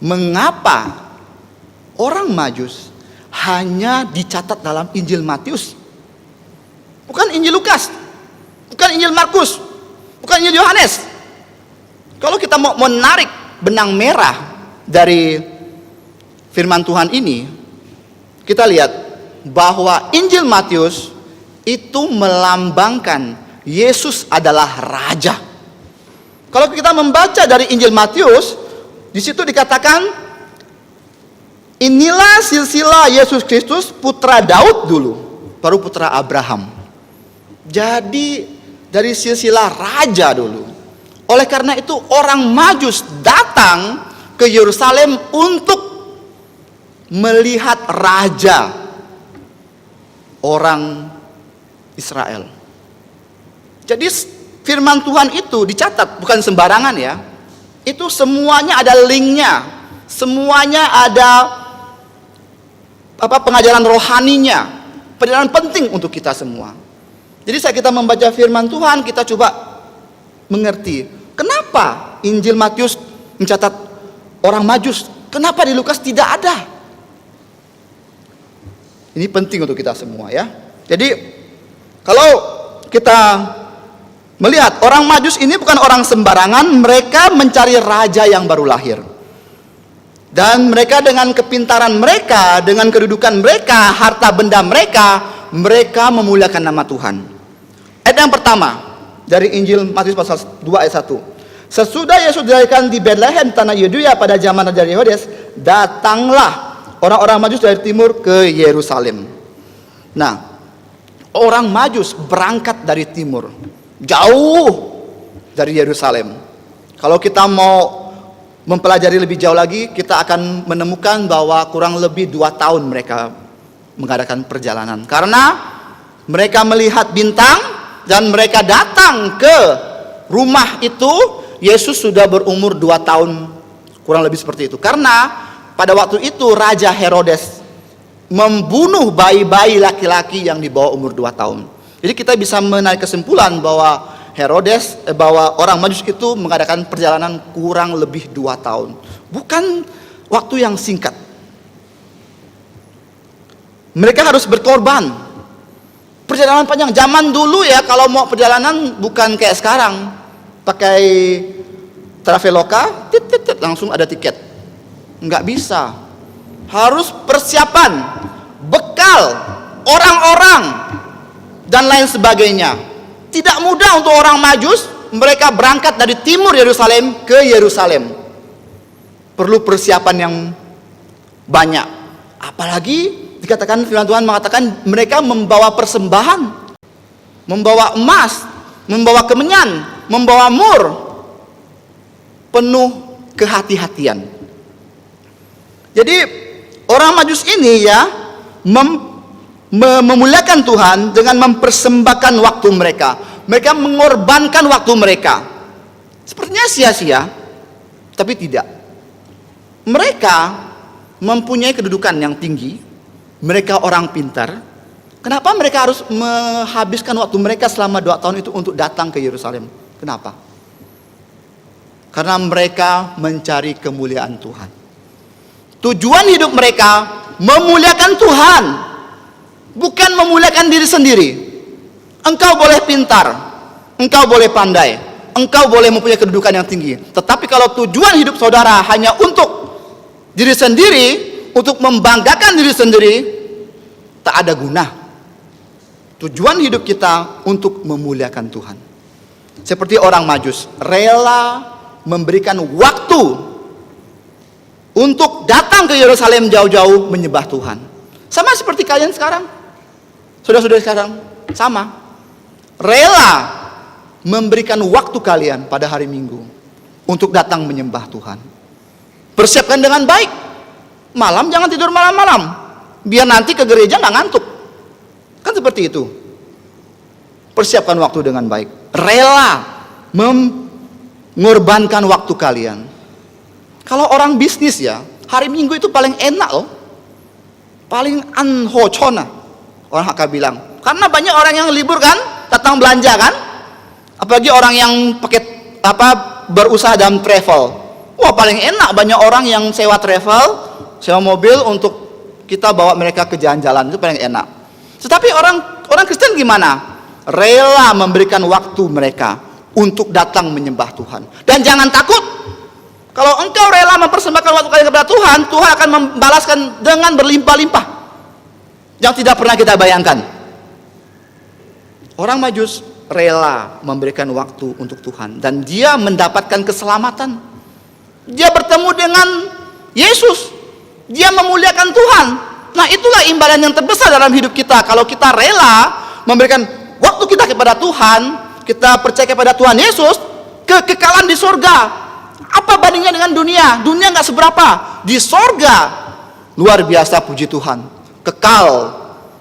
Mengapa orang Majus hanya dicatat dalam Injil Matius? Bukan Injil Lukas, bukan Injil Markus, bukan Injil Yohanes. Kalau kita mau menarik benang merah dari firman Tuhan ini, kita lihat bahwa Injil Matius itu melambangkan Yesus adalah raja. Kalau kita membaca dari Injil Matius, di situ dikatakan, inilah silsilah Yesus Kristus, putra Daud dulu, baru putra Abraham. Jadi dari silsilah raja dulu. Oleh karena itu orang Majus datang ke Yerusalem untuk melihat raja orang Israel. Jadi firman Tuhan itu dicatat, bukan sembarangan ya. Itu semuanya ada linknya, semuanya ada pengajaran rohaninya, pengajaran penting untuk kita semua. Jadi saat kita membaca firman Tuhan, kita coba mengerti kenapa Injil Matius mencatat orang Majus, kenapa di Lukas tidak ada. Ini penting untuk kita semua ya. Jadi kalau kita melihat orang Majus ini bukan orang sembarangan, mereka mencari raja yang baru lahir. Dan mereka dengan kepintaran mereka, dengan kedudukan mereka, harta benda mereka, mereka memuliakan nama Tuhan. Ayat yang pertama dari Injil Matius pasal 2 ayat 1. Sesudah Yesus dilahirkan di Bethlehem tanah Yudea pada zaman Raja Herodes, datanglah orang-orang Majus dari timur ke Yerusalem. Nah, orang Majus berangkat dari timur, jauh dari Yerusalem. Kalau kita mau mempelajari lebih jauh lagi, kita akan menemukan bahwa kurang lebih 2 tahun mereka mengadakan perjalanan. Karena mereka melihat bintang dan mereka datang ke rumah itu, Yesus sudah berumur 2 tahun, kurang lebih seperti itu. Karena pada waktu itu Raja Herodes membunuh bayi-bayi laki-laki yang di bawah umur 2 tahun. Jadi kita bisa menarik kesimpulan bahwa bahwa orang Majus itu mengadakan perjalanan kurang lebih 2 tahun. Bukan waktu yang singkat. Mereka harus berkorban. Perjalanan panjang. Zaman dulu ya, kalau mau perjalanan bukan kayak sekarang. Pakai Traveloka, langsung ada tiket. Nggak bisa. Harus persiapan, bekal, orang-orang, dan lain sebagainya. Tidak mudah untuk orang Majus, mereka berangkat dari timur Yerusalem ke Yerusalem. Perlu persiapan yang banyak. Apalagi dikatakan firman Tuhan mengatakan mereka membawa persembahan, membawa emas, membawa kemenyan, membawa mur. Penuh kehati-hatian. Jadi orang Majus ini ya memuliakan Tuhan dengan mempersembahkan waktu mereka. Mereka mengorbankan waktu mereka. Sepertinya sia-sia, tapi tidak. Mereka mempunyai kedudukan yang tinggi. Mereka orang pintar. Kenapa mereka harus menghabiskan waktu mereka selama 2 tahun itu untuk datang ke Yerusalem? Kenapa? Karena mereka mencari kemuliaan Tuhan. Tujuan hidup mereka memuliakan Tuhan, bukan memuliakan diri sendiri. Engkau boleh pintar, engkau boleh pandai, engkau boleh mempunyai kedudukan yang tinggi. Tetapi kalau tujuan hidup saudara hanya untuk diri sendiri, untuk membanggakan diri sendiri, tak ada guna. Tujuan hidup kita untuk memuliakan Tuhan. Seperti orang Majus, rela memberikan waktu untuk datang ke Yerusalem jauh-jauh menyembah Tuhan. Sama seperti kalian sekarang. Saudara-saudara sekarang sama. Rela memberikan waktu kalian pada hari Minggu untuk datang menyembah Tuhan. Persiapkan dengan baik. Malam jangan tidur malam-malam, biar nanti ke gereja nggak ngantuk. Kan seperti itu. Persiapkan waktu dengan baik. Rela mengorbankan waktu kalian. Kalau orang bisnis ya, hari Minggu itu paling enak loh. Paling anhochona, orang Hakka bilang. Karena banyak orang yang libur kan, datang belanja kan. Apalagi orang yang pakai berusaha dalam travel. Wah, paling enak, banyak orang yang sewa travel, sewa mobil untuk kita bawa mereka ke jalan-jalan, itu paling enak. Tetapi orang Kristen gimana? Rela memberikan waktu mereka untuk datang menyembah Tuhan. Dan jangan takut, kalau engkau rela mempersembahkan waktu kalian kepada Tuhan, Tuhan akan membalaskan dengan berlimpah-limpah yang tidak pernah kita bayangkan. Orang Majus rela memberikan waktu untuk Tuhan, dan dia mendapatkan keselamatan. Dia bertemu dengan Yesus, dia memuliakan Tuhan. Nah, itulah imbalan yang terbesar dalam hidup kita. Kalau kita rela memberikan waktu kita kepada Tuhan, kita percaya kepada Tuhan Yesus, kekekalan di surga. Apa bandingnya dengan dunia? Dunia nggak seberapa. Di surga luar biasa, puji Tuhan, kekal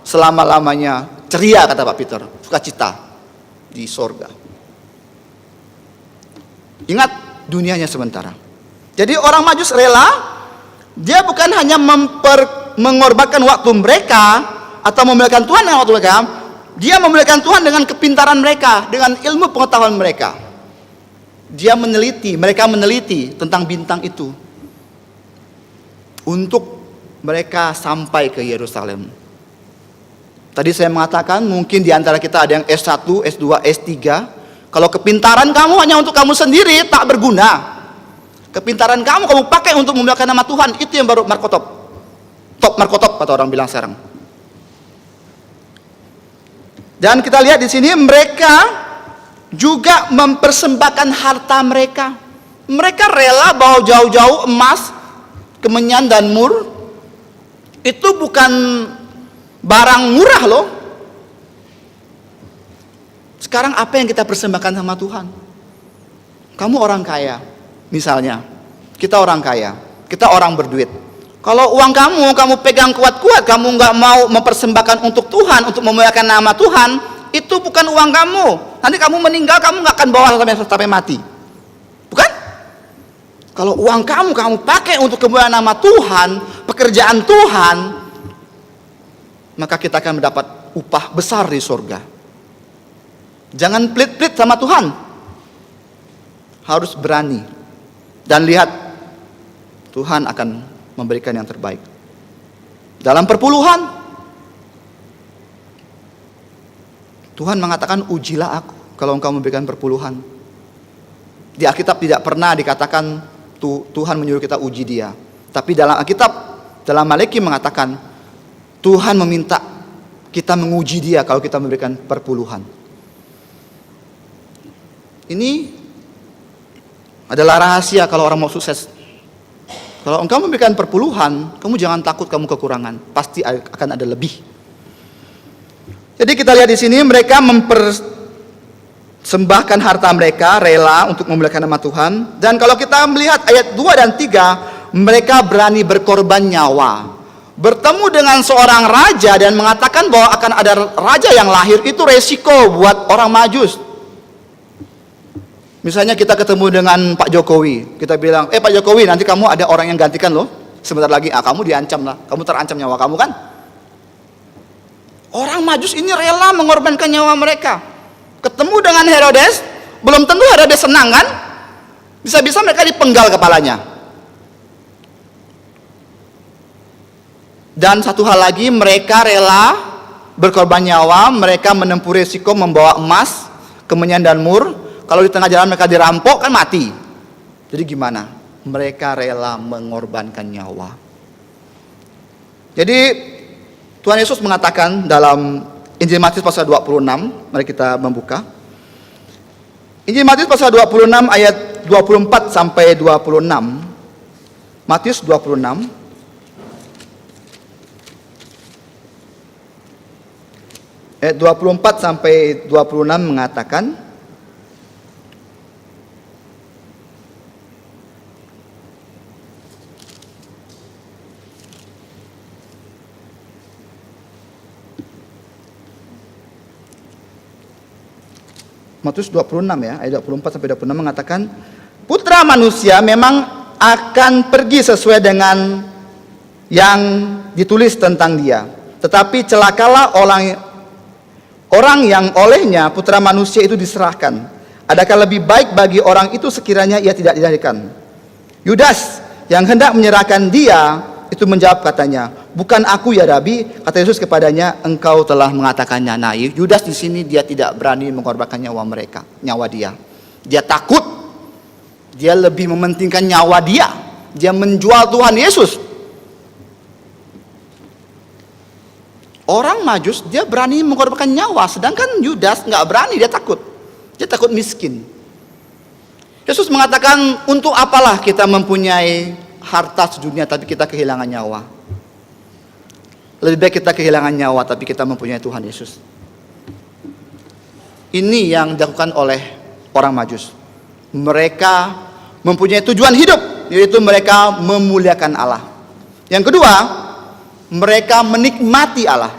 selama-lamanya, ceria kata Pak Peter, sukacita di surga. Ingat, dunianya sementara. Jadi orang Majus rela, dia bukan hanya mengorbankan waktu mereka atau memuliakan Tuhan dengan waktu mereka, dia memuliakan Tuhan dengan kepintaran mereka, dengan ilmu pengetahuan mereka. Mereka meneliti tentang bintang itu untuk mereka sampai ke Yerusalem. Tadi saya mengatakan mungkin di antara kita ada yang S1, S2, S3. Kalau kepintaran kamu hanya untuk kamu sendiri, tak berguna. Kepintaran kamu pakai untuk memuliakan nama Tuhan, itu yang baru markotop. Top markotop kata orang bilang sekarang. Dan kita lihat di sini mereka juga mempersembahkan harta mereka. Mereka rela bawa jauh-jauh emas, kemenyan dan mur. Itu bukan barang murah loh. Sekarang apa yang kita persembahkan sama Tuhan? Kamu orang kaya, misalnya. Kita orang kaya, kita orang berduit. Kalau uang kamu pegang kuat-kuat, kamu nggak mau mempersembahkan untuk Tuhan, untuk memuliakan nama Tuhan, itu bukan uang kamu. Nanti kamu meninggal, kamu nggak akan bawa sampai mati. Bukan? Kalau uang kamu pakai untuk kemuliaan nama Tuhan, pekerjaan Tuhan, maka kita akan mendapat upah besar di surga. Jangan pelit-pelit sama Tuhan. Harus berani. Dan lihat, Tuhan akan memberikan yang terbaik. Dalam perpuluhan, Tuhan mengatakan, ujilah aku kalau engkau memberikan perpuluhan. Di Alkitab tidak pernah dikatakan Tuhan menyuruh kita uji dia. Tapi dalam Alkitab, dalam Malaki mengatakan, Tuhan meminta kita menguji dia kalau kita memberikan perpuluhan. Ini adalah rahasia kalau orang mau sukses. Kalau engkau memberikan perpuluhan, kamu jangan takut kamu kekurangan. Pasti akan ada lebih. Jadi kita lihat di sini mereka mempersembahkan harta mereka, rela untuk memuliakan nama Tuhan. Dan kalau kita melihat ayat 2 dan 3, mereka berani berkorban nyawa. Bertemu dengan seorang raja dan mengatakan bahwa akan ada raja yang lahir, itu resiko buat orang Majus. Misalnya kita ketemu dengan Pak Jokowi, kita bilang, Pak Jokowi, nanti kamu ada orang yang gantikan loh. Sebentar lagi, kamu diancam lah, kamu terancam nyawa kamu kan? Orang Majus ini rela mengorbankan nyawa mereka. Ketemu dengan Herodes, belum tentu Herodes senang kan? Bisa-bisa mereka dipenggal kepalanya. Dan satu hal lagi, mereka rela berkorban nyawa, mereka menempuh risiko membawa emas, kemenyan dan mur. Kalau di tengah jalan mereka dirampok kan mati. Jadi gimana? Mereka rela mengorbankan nyawa. Jadi Tuhan Yesus mengatakan dalam Injil Matius pasal 26, mari kita membuka. Injil Matius pasal 26 ayat 24 sampai 26. Matius 26. Ayat 24 sampai 26 mengatakan, Matius 26 ya, ayat 24 sampai 26 mengatakan, Putra manusia memang akan pergi sesuai dengan yang ditulis tentang dia. Tetapi celakalah orang yang olehnya Putra manusia itu diserahkan. Adakah lebih baik bagi orang itu sekiranya ia tidak dilahirkan? Yudas yang hendak menyerahkan dia itu menjawab katanya, bukan aku ya Rabi. Kata Yesus kepadanya, engkau telah mengatakannya. Nah, Yudas di sini dia tidak berani mengorbankan nyawa dia. Dia takut. Dia lebih mementingkan nyawa dia. Dia menjual Tuhan Yesus. Orang Majus dia berani mengorbankan nyawa, sedangkan Yudas nggak berani, dia takut. Dia takut miskin. Yesus mengatakan, untuk apalah kita mempunyai harta sedunia tapi kita kehilangan nyawa. Lebih baik kita kehilangan nyawa tapi kita mempunyai Tuhan Yesus. Ini yang dilakukan oleh orang Majus. Mereka mempunyai tujuan hidup, yaitu mereka memuliakan Allah. Yang kedua, mereka menikmati Allah.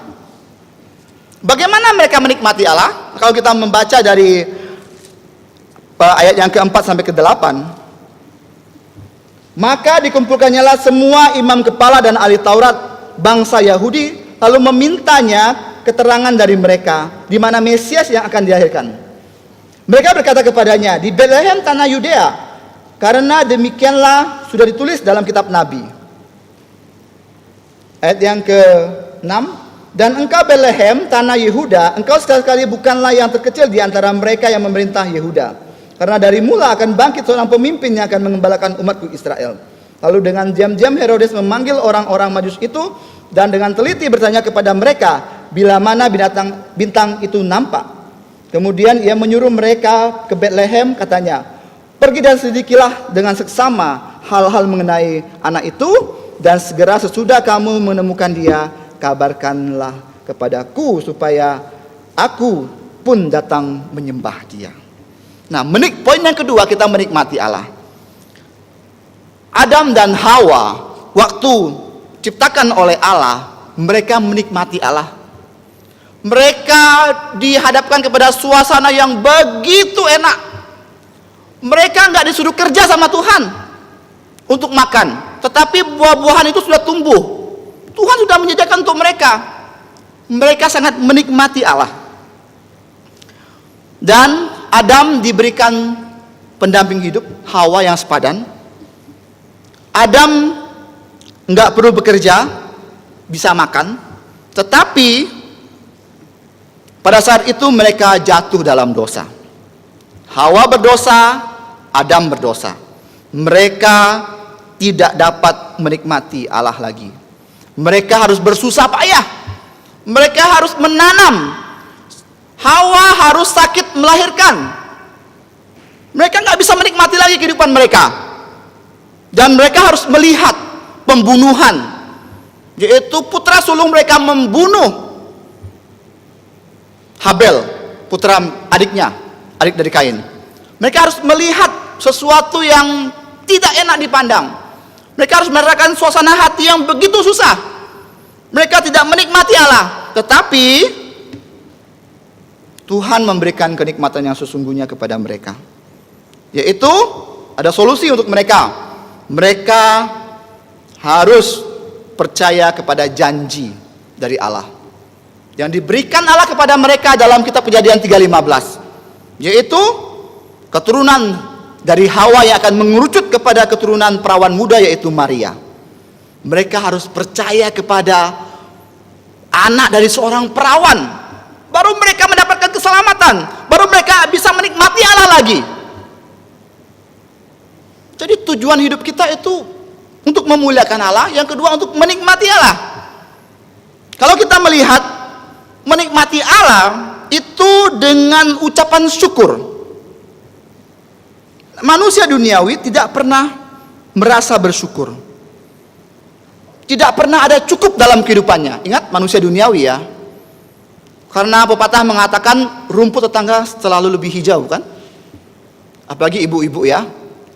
Bagaimana mereka menikmati Allah? Kalau kita membaca dari ayat yang keempat sampai ke-8, maka dikumpulkannyalah semua imam kepala dan ahli Taurat bangsa Yahudi, lalu memintanya keterangan dari mereka di mana Mesias yang akan dilahirkan. Mereka berkata kepadanya, di Bethlehem tanah Yudea, karena demikianlah sudah ditulis dalam kitab Nabi. Ayat yang ke-6, Dan engkau Bethlehem, tanah Yehuda, engkau sekali-kali bukanlah yang terkecil di antara mereka yang memerintah Yehuda. Karena dari mula akan bangkit seorang pemimpin yang akan mengembalakan umatku Israel. Lalu dengan diam-diam Herodes memanggil orang-orang Majus itu dan dengan teliti bertanya kepada mereka bila mana bintang itu nampak. Kemudian ia menyuruh mereka ke Bethlehem, katanya, pergi dan selidikilah dengan seksama hal-hal mengenai anak itu, dan segera sesudah kamu menemukan dia, kabarkanlah kepadaku supaya aku pun datang menyembah dia. Nah, poin yang kedua, kita menikmati Allah. Adam dan Hawa waktu ciptakan oleh Allah, mereka menikmati Allah. Mereka dihadapkan kepada suasana yang begitu enak. Mereka nggak disuruh kerja sama Tuhan untuk makan, tetapi buah-buahan itu sudah tumbuh. Tuhan sudah menyediakan untuk mereka. Mereka sangat menikmati Allah. Dan Adam diberikan pendamping hidup, Hawa yang sepadan. Adam nggak perlu bekerja, bisa makan. Tetapi pada saat itu mereka jatuh dalam dosa. Hawa berdosa, Adam berdosa. Mereka tidak dapat menikmati Allah lagi. Mereka harus bersusah payah. Mereka harus menanam. Hawa harus sakit melahirkan. Mereka nggak bisa menikmati lagi kehidupan mereka. Dan mereka harus melihat pembunuhan, yaitu putra sulung mereka membunuh Habel, putra adiknya, adik dari Kain. Mereka harus melihat sesuatu yang tidak enak dipandang. Mereka harus merasakan suasana hati yang begitu susah. Mereka tidak menikmati Allah, tetapi Tuhan memberikan kenikmatan yang sesungguhnya kepada mereka, yaitu ada solusi untuk mereka. Mereka harus percaya kepada janji dari Allah yang diberikan Allah kepada mereka dalam kitab Kejadian 3:15, yaitu keturunan dari Hawa yang akan mengerucut kepada keturunan perawan muda, yaitu Maria. Mereka harus percaya kepada anak dari seorang perawan, baru mereka mendapatkan keselamatan, baru mereka bisa menikmati Allah lagi. Jadi tujuan hidup kita itu untuk memuliakan Allah, yang kedua untuk menikmati Allah. Kalau kita melihat menikmati Allah itu dengan ucapan syukur. Manusia duniawi tidak pernah merasa bersyukur. Tidak pernah ada cukup dalam kehidupannya. Ingat, manusia duniawi ya. Karena pepatah mengatakan rumput tetangga selalu lebih hijau, kan? Apalagi ibu-ibu ya.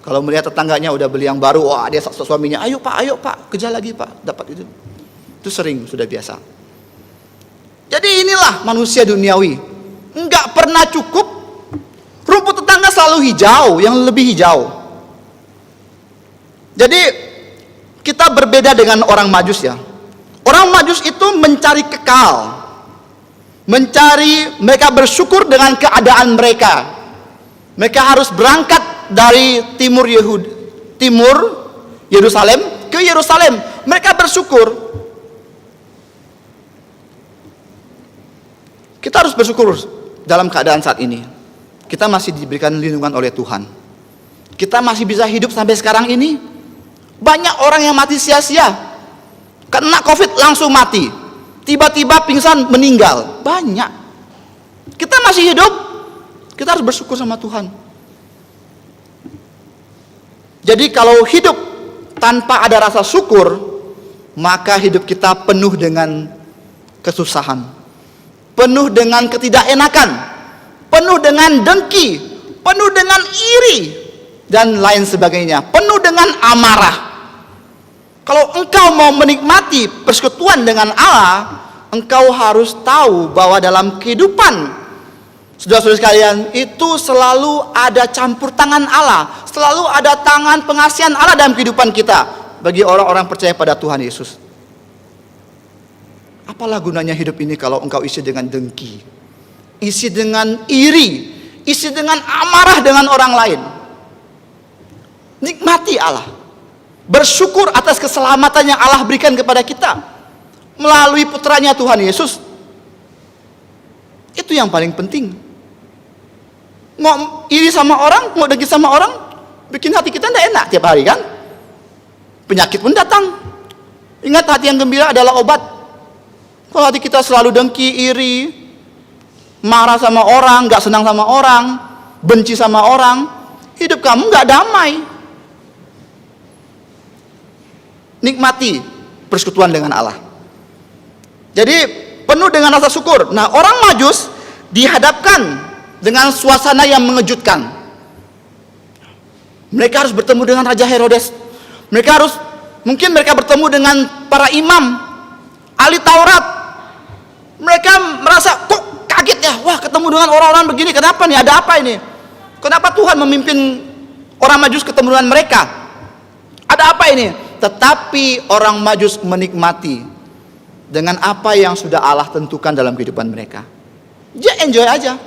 Kalau melihat tetangganya udah beli yang baru, wah dia suaminya, ayo pak, kejar lagi pak, dapat itu. Itu sering, sudah biasa. Jadi inilah manusia duniawi, enggak pernah cukup. Rumput tetangga selalu hijau, yang lebih hijau. Jadi kita berbeda dengan orang Majus ya. Orang Majus itu mencari kekal, mereka bersyukur dengan keadaan mereka. Mereka harus berangkat dari timur Yerusalem ke Yerusalem. Mereka bersyukur. Kita harus bersyukur dalam keadaan saat ini. Kita masih diberikan lindungan oleh Tuhan. Kita masih bisa hidup sampai sekarang ini. Banyak orang yang mati sia-sia. Kena COVID langsung mati. Tiba-tiba pingsan meninggal. Banyak. Kita masih hidup. Kita harus bersyukur sama Tuhan. Jadi kalau hidup tanpa ada rasa syukur, maka hidup kita penuh dengan kesusahan, penuh dengan ketidakenakan, penuh dengan dengki, penuh dengan iri, dan lain sebagainya, penuh dengan amarah. Kalau engkau mau menikmati persekutuan dengan Allah, engkau harus tahu bahwa dalam kehidupan saudara-saudara sekalian, itu selalu ada campur tangan Allah, selalu ada tangan pengasihan Allah dalam kehidupan kita bagi orang-orang percaya pada Tuhan Yesus. Apalah gunanya hidup ini kalau engkau isi dengan dengki, isi dengan iri, isi dengan amarah dengan orang lain. Nikmati Allah, bersyukur atas keselamatan yang Allah berikan kepada kita. melalui putranya Tuhan Yesus. Itu yang paling penting. Mau iri sama orang, mau dengki sama orang, bikin hati kita tidak enak tiap hari kan? Penyakit pun datang. Ingat, hati yang gembira adalah obat. Kalau hati kita selalu dengki, iri, marah sama orang, gak senang sama orang, benci sama orang, hidup kamu gak damai. Nikmati persekutuan dengan Allah. Jadi penuh dengan rasa syukur. Nah, orang Majus dihadapkan dengan suasana yang mengejutkan. Mereka harus bertemu dengan Raja Herodes. Mungkin mereka bertemu dengan para imam, ahli Taurat. Mereka merasa kok kaget ya, wah ketemu dengan orang-orang begini, kenapa nih, ada apa ini? Kenapa Tuhan memimpin orang Majus ketemu dengan mereka? Ada apa ini? Tetapi orang Majus menikmati dengan apa yang sudah Allah tentukan dalam kehidupan mereka. Dia enjoy aja.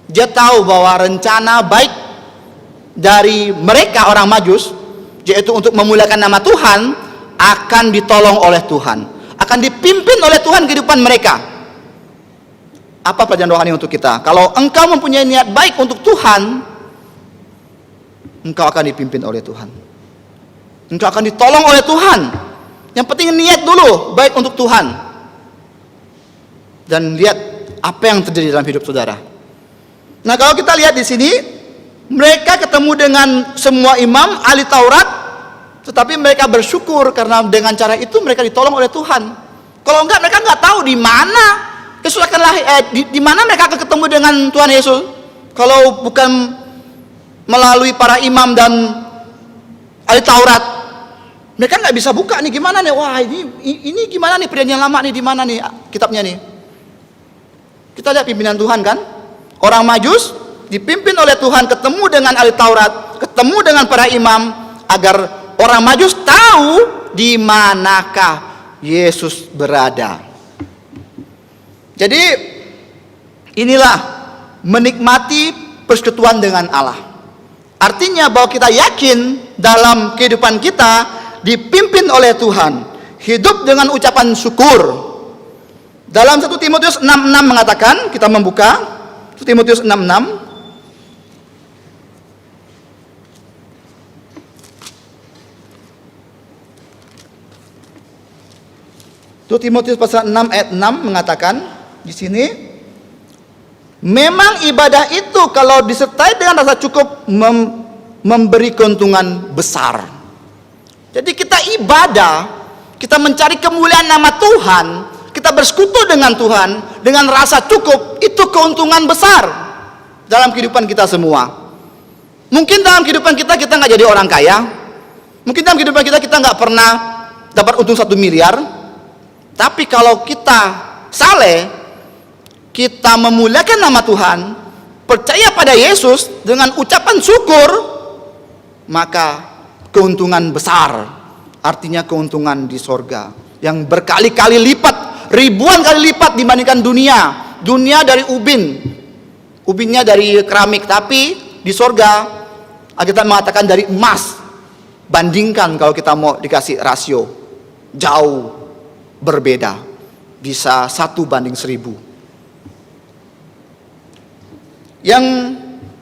Dia tahu bahwa rencana baik dari mereka orang Majus, yaitu untuk memuliakan nama Tuhan, akan ditolong oleh Tuhan, akan dipimpin oleh Tuhan kehidupan mereka. Apa pelajaran rohani untuk kita? Kalau engkau mempunyai niat baik untuk Tuhan, engkau akan dipimpin oleh Tuhan, engkau akan ditolong oleh Tuhan. Yang penting niat dulu baik untuk Tuhan. Dan lihat apa yang terjadi dalam hidup saudara. Nah, kalau kita lihat di sini, mereka ketemu dengan semua imam, ahli Taurat, tetapi mereka bersyukur karena dengan cara itu mereka ditolong oleh Tuhan. Kalau enggak, mereka enggak tahu di mana Yesus akan di mana mereka akan ketemu dengan Tuhan Yesus. Kalau bukan melalui para imam dan ahli Taurat, mereka nggak bisa buka nih, gimana nih? Wah, ini gimana nih, perjanjian lama nih, di mana nih kitabnya nih? Kita lihat pimpinan Tuhan kan? Orang Majus dipimpin oleh Tuhan ketemu dengan ahli Taurat, ketemu dengan para imam, agar orang Majus tahu di manakah Yesus berada. Jadi inilah menikmati persekutuan dengan Allah. Artinya bahwa kita yakin dalam kehidupan kita dipimpin oleh Tuhan, hidup dengan ucapan syukur. Dalam 1 Timotius 6:6 mengatakan, kita membuka 1 Timotius 6:6. Timotius pasal 6 ayat 6 mengatakan di sini, memang ibadah itu kalau disertai dengan rasa cukup memberi keuntungan besar. Jadi kita ibadah, kita mencari kemuliaan nama Tuhan, kita bersekutu dengan Tuhan dengan rasa cukup, itu keuntungan besar dalam kehidupan kita semua. Mungkin dalam kehidupan kita nggak jadi orang kaya, mungkin dalam kehidupan kita nggak pernah dapat untung 1 miliar, tapi kalau kita saleh, kita memuliakan nama Tuhan, percaya pada Yesus dengan ucapan syukur, maka keuntungan besar, artinya keuntungan di sorga yang berkali-kali lipat, ribuan kali lipat dibandingkan dunia. Dunia dari ubinnya dari keramik, tapi di sorga kita mengatakan dari emas. Bandingkan kalau kita mau dikasih rasio, jauh berbeda, bisa 1:1000. Yang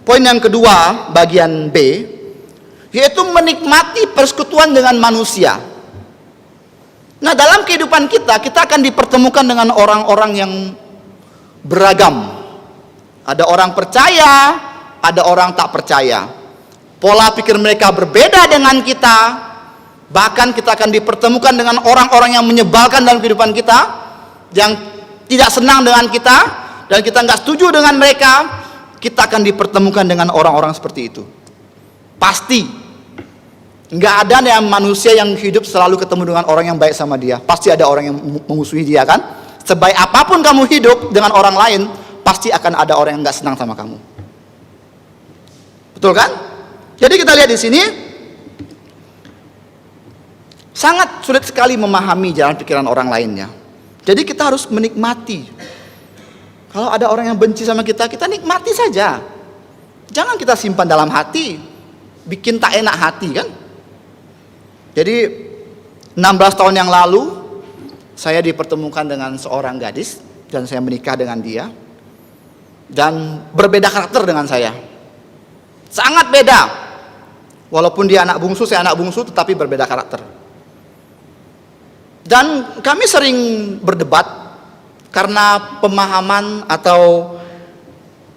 poin yang kedua, bagian B, yaitu menikmati persekutuan dengan manusia. Nah, dalam kehidupan kita akan dipertemukan dengan orang-orang yang beragam. Ada orang percaya, ada orang tak percaya. Pola pikir mereka berbeda dengan kita. Bahkan kita akan dipertemukan dengan orang-orang yang menyebalkan dalam kehidupan kita, yang tidak senang dengan kita, dan kita nggak setuju dengan mereka. Kita akan dipertemukan dengan orang-orang seperti itu. Pasti nggak ada yang manusia yang hidup selalu ketemu dengan orang yang baik sama dia. Pasti ada orang yang memusuhi dia kan. Sebaik apapun kamu hidup dengan orang lain, pasti akan ada orang yang nggak senang sama kamu. Betul kan? Jadi kita lihat di sini, sangat sulit sekali memahami jalan pikiran orang lainnya. Jadi kita harus menikmati. Kalau ada orang yang benci sama kita, kita nikmati saja. Jangan kita simpan dalam hati, bikin tak enak hati kan. Jadi 16 tahun yang lalu, saya dipertemukan dengan seorang gadis dan saya menikah dengan dia. Dan berbeda karakter dengan saya. Sangat beda. Walaupun dia anak bungsu, saya anak bungsu, tetapi berbeda karakter. Dan kami sering berdebat karena pemahaman atau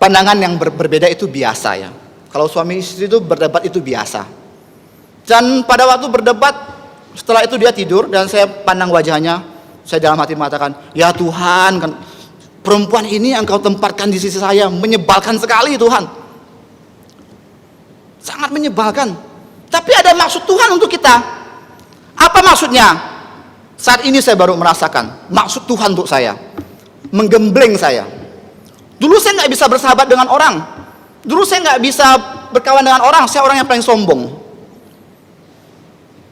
pandangan yang berbeda itu biasa ya. Kalau suami istri itu berdebat itu biasa. Dan pada waktu berdebat, setelah itu dia tidur dan saya pandang wajahnya, saya dalam hati mengatakan, ya Tuhan, kan perempuan ini yang Kau tempatkan di sisi saya menyebalkan sekali Tuhan. Sangat menyebalkan. Tapi ada maksud Tuhan untuk kita. Apa maksudnya? Saat ini saya baru merasakan maksud Tuhan untuk saya. Menggembleng saya. Dulu saya nggak bisa bersahabat dengan orang. Dulu saya nggak bisa berkawan dengan orang. Saya orang yang paling sombong.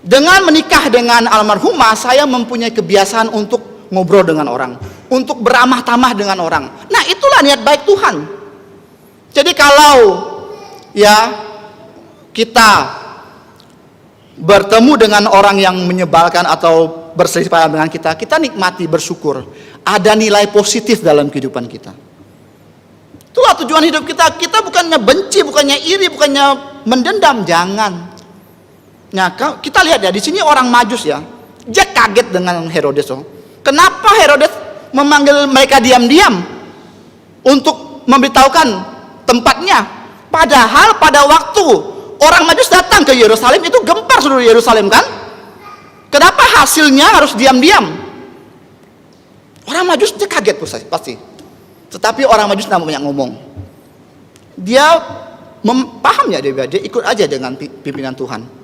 Dengan menikah dengan almarhumah, saya mempunyai kebiasaan untuk ngobrol dengan orang, untuk beramah tamah dengan orang. Nah, itulah niat baik Tuhan. Jadi kalau ya kita bertemu dengan orang yang menyebalkan atau berselisih paham dengan kita, kita nikmati, bersyukur. Ada nilai positif dalam kehidupan kita. Itulah tujuan hidup kita. Kita bukannya benci, bukannya iri, bukannya mendendam, jangan. Nah, kita lihat ya, di sini orang Majus ya, dia kaget dengan Herodes. Kenapa Herodes memanggil mereka diam-diam untuk memberitahukan tempatnya? Padahal pada waktu orang Majus datang ke Yerusalem itu gempar seluruh Yerusalem kan? Kenapa hasilnya harus diam-diam? Orang Majus dia kaget pasti. Tetapi orang Majus tidak banyak ngomong. Dia paham ya, dia ikut aja dengan pimpinan Tuhan.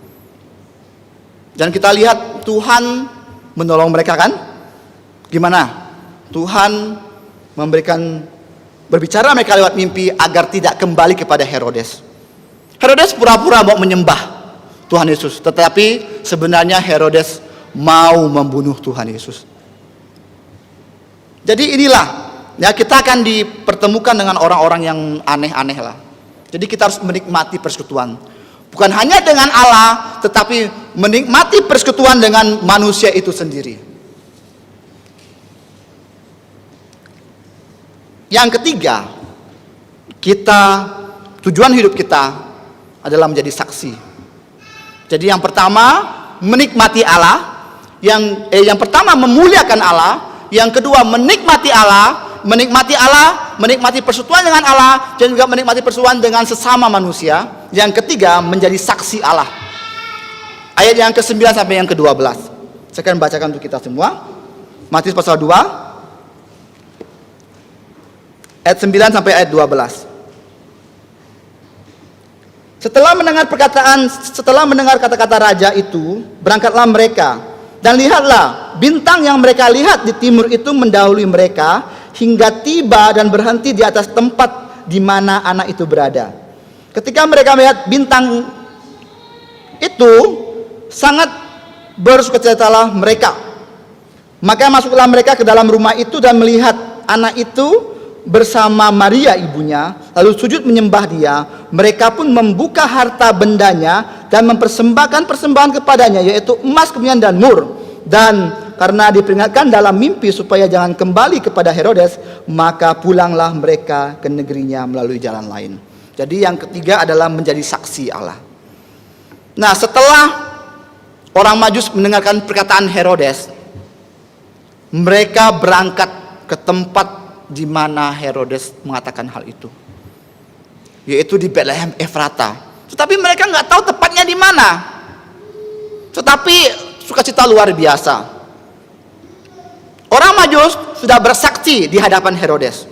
Dan kita lihat Tuhan menolong mereka kan? Gimana? Tuhan berbicara mereka lewat mimpi agar tidak kembali kepada Herodes. Herodes pura-pura mau menyembah Tuhan Yesus, tetapi sebenarnya Herodes mau membunuh Tuhan Yesus. Jadi inilah, ya kita akan dipertemukan dengan orang-orang yang aneh-aneh lah. Jadi kita harus menikmati persekutuan. Bukan hanya dengan Allah, tetapi menikmati persekutuan dengan manusia itu sendiri. Yang ketiga, tujuan hidup kita adalah menjadi saksi. Jadi yang pertama, menikmati Allah. Yang pertama, memuliakan Allah. Yang kedua, menikmati Allah, menikmati persekutuan dengan Allah, dan juga menikmati persekutuan dengan sesama manusia. Yang ketiga, menjadi saksi Allah. Ayat yang ke-9 sampai yang ke-12. Saya akan bacakan untuk kita semua. Matius pasal 2 ayat 9 sampai ayat 12. Setelah mendengar kata-kata raja itu, berangkatlah mereka, dan lihatlah, bintang yang mereka lihat di timur itu mendahului mereka hingga tiba dan berhenti di atas tempat di mana anak itu berada. Ketika mereka melihat bintang itu, sangat bersukacitalah mereka. Maka masuklah mereka ke dalam rumah itu dan melihat anak itu bersama Maria ibunya, lalu sujud menyembah dia. Mereka pun membuka harta bendanya dan mempersembahkan persembahan kepadanya, yaitu emas, kemenyan, dan mur. Dan karena diperingatkan dalam mimpi supaya jangan kembali kepada Herodes, maka pulanglah mereka ke negerinya melalui jalan lain. Jadi yang ketiga adalah menjadi saksi Allah. Nah, setelah orang Majus mendengarkan perkataan Herodes, mereka berangkat ke tempat di mana Herodes mengatakan hal itu, yaitu di Betlehem Efrata. Tetapi mereka nggak tahu tepatnya di mana. Tetapi sukacita luar biasa. Orang Majus sudah bersaksi di hadapan Herodes.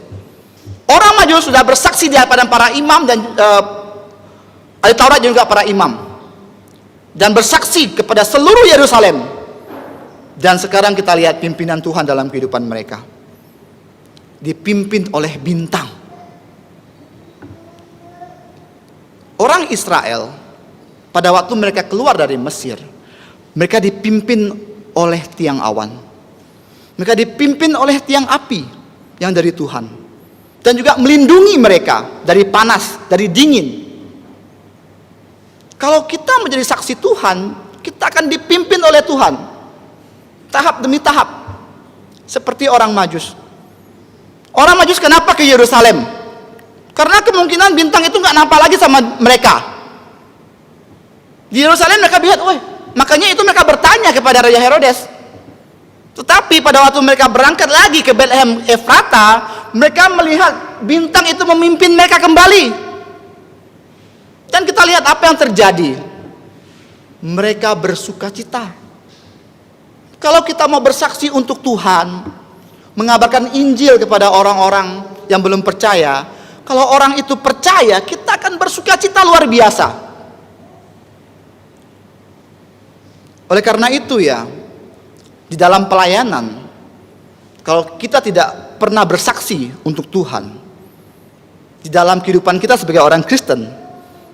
Orang Majus sudah bersaksi di hadapan para imam dan ahli Taurat juga para imam, dan bersaksi kepada seluruh Yerusalem. Dan sekarang kita lihat pimpinan Tuhan dalam kehidupan mereka, dipimpin oleh bintang. Orang Israel pada waktu mereka keluar dari Mesir, mereka dipimpin oleh tiang awan. Mereka dipimpin oleh tiang api yang dari Tuhan. Dan juga melindungi mereka dari panas, dari dingin. Kalau kita menjadi saksi Tuhan, kita akan dipimpin oleh Tuhan. Tahap demi tahap. seperti orang Majus. Orang Majus kenapa ke Yerusalem? Karena kemungkinan bintang itu nggak nampak lagi sama mereka. Di Yerusalem mereka lihat, woi, makanya itu mereka bertanya kepada Raja Herodes. Tetapi pada waktu mereka berangkat lagi ke Bethlehem Efrata, mereka melihat bintang itu memimpin mereka kembali. Dan kita lihat apa yang terjadi. Mereka bersukacita. Kalau kita mau bersaksi untuk Tuhan, mengabarkan Injil kepada orang-orang yang belum percaya, kalau orang itu percaya, kita akan bersukacita luar biasa. Oleh karena itu ya, di dalam pelayanan, kalau kita tidak pernah bersaksi untuk Tuhan, di dalam kehidupan kita sebagai orang Kristen,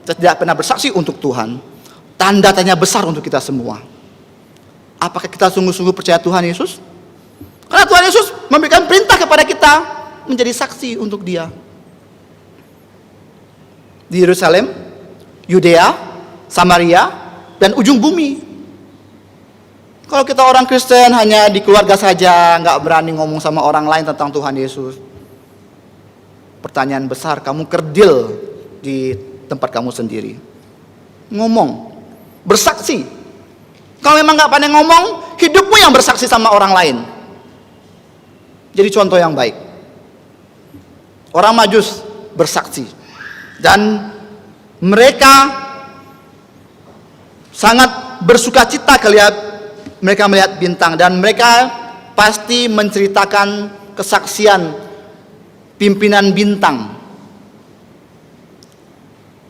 kita tidak pernah bersaksi untuk Tuhan, tanda tanya besar untuk kita semua. Apakah kita sungguh-sungguh percaya Tuhan Yesus? Karena Tuhan Yesus memberikan perintah kepada kita menjadi saksi untuk Dia. Di Yerusalem, Yudea, Samaria, dan ujung bumi. Kalau kita orang Kristen hanya di keluarga saja, nggak berani ngomong sama orang lain tentang Tuhan Yesus. Pertanyaan besar, kamu kerdil di tempat kamu sendiri. Ngomong, bersaksi. Kalau memang nggak pandai ngomong, hidupmu yang bersaksi sama orang lain. Jadi contoh yang baik. Orang Majus bersaksi. Dan mereka sangat bersukacita mereka melihat bintang, dan mereka pasti menceritakan kesaksian pimpinan bintang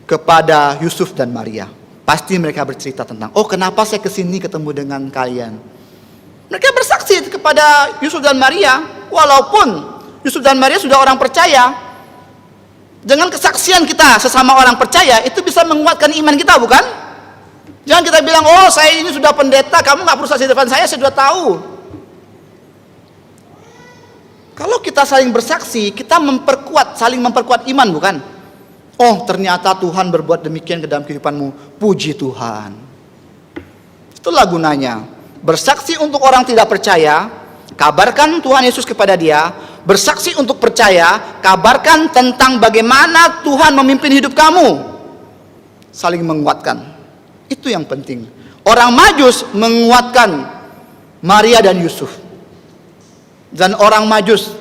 kepada Yusuf dan Maria. Pasti mereka bercerita tentang, oh kenapa saya kesini ketemu dengan kalian. Mereka bersaksi kepada Yusuf dan Maria, walaupun Yusuf dan Maria sudah orang percaya. Dengan kesaksian kita sesama orang percaya, itu bisa menguatkan iman kita, bukan? Jangan kita bilang, oh saya ini sudah pendeta, kamu gak perlu saksi di depan saya sudah tahu. Kalau kita saling bersaksi, kita saling memperkuat iman, bukan? Oh ternyata Tuhan berbuat demikian ke dalam kehidupanmu, puji Tuhan. Itulah gunanya. Bersaksi untuk orang tidak percaya, kabarkan Tuhan Yesus kepada dia. Bersaksi untuk percaya, kabarkan tentang bagaimana Tuhan memimpin hidup kamu. Saling menguatkan. Itu yang penting. Orang Majus menguatkan Maria dan Yusuf. Dan orang Majus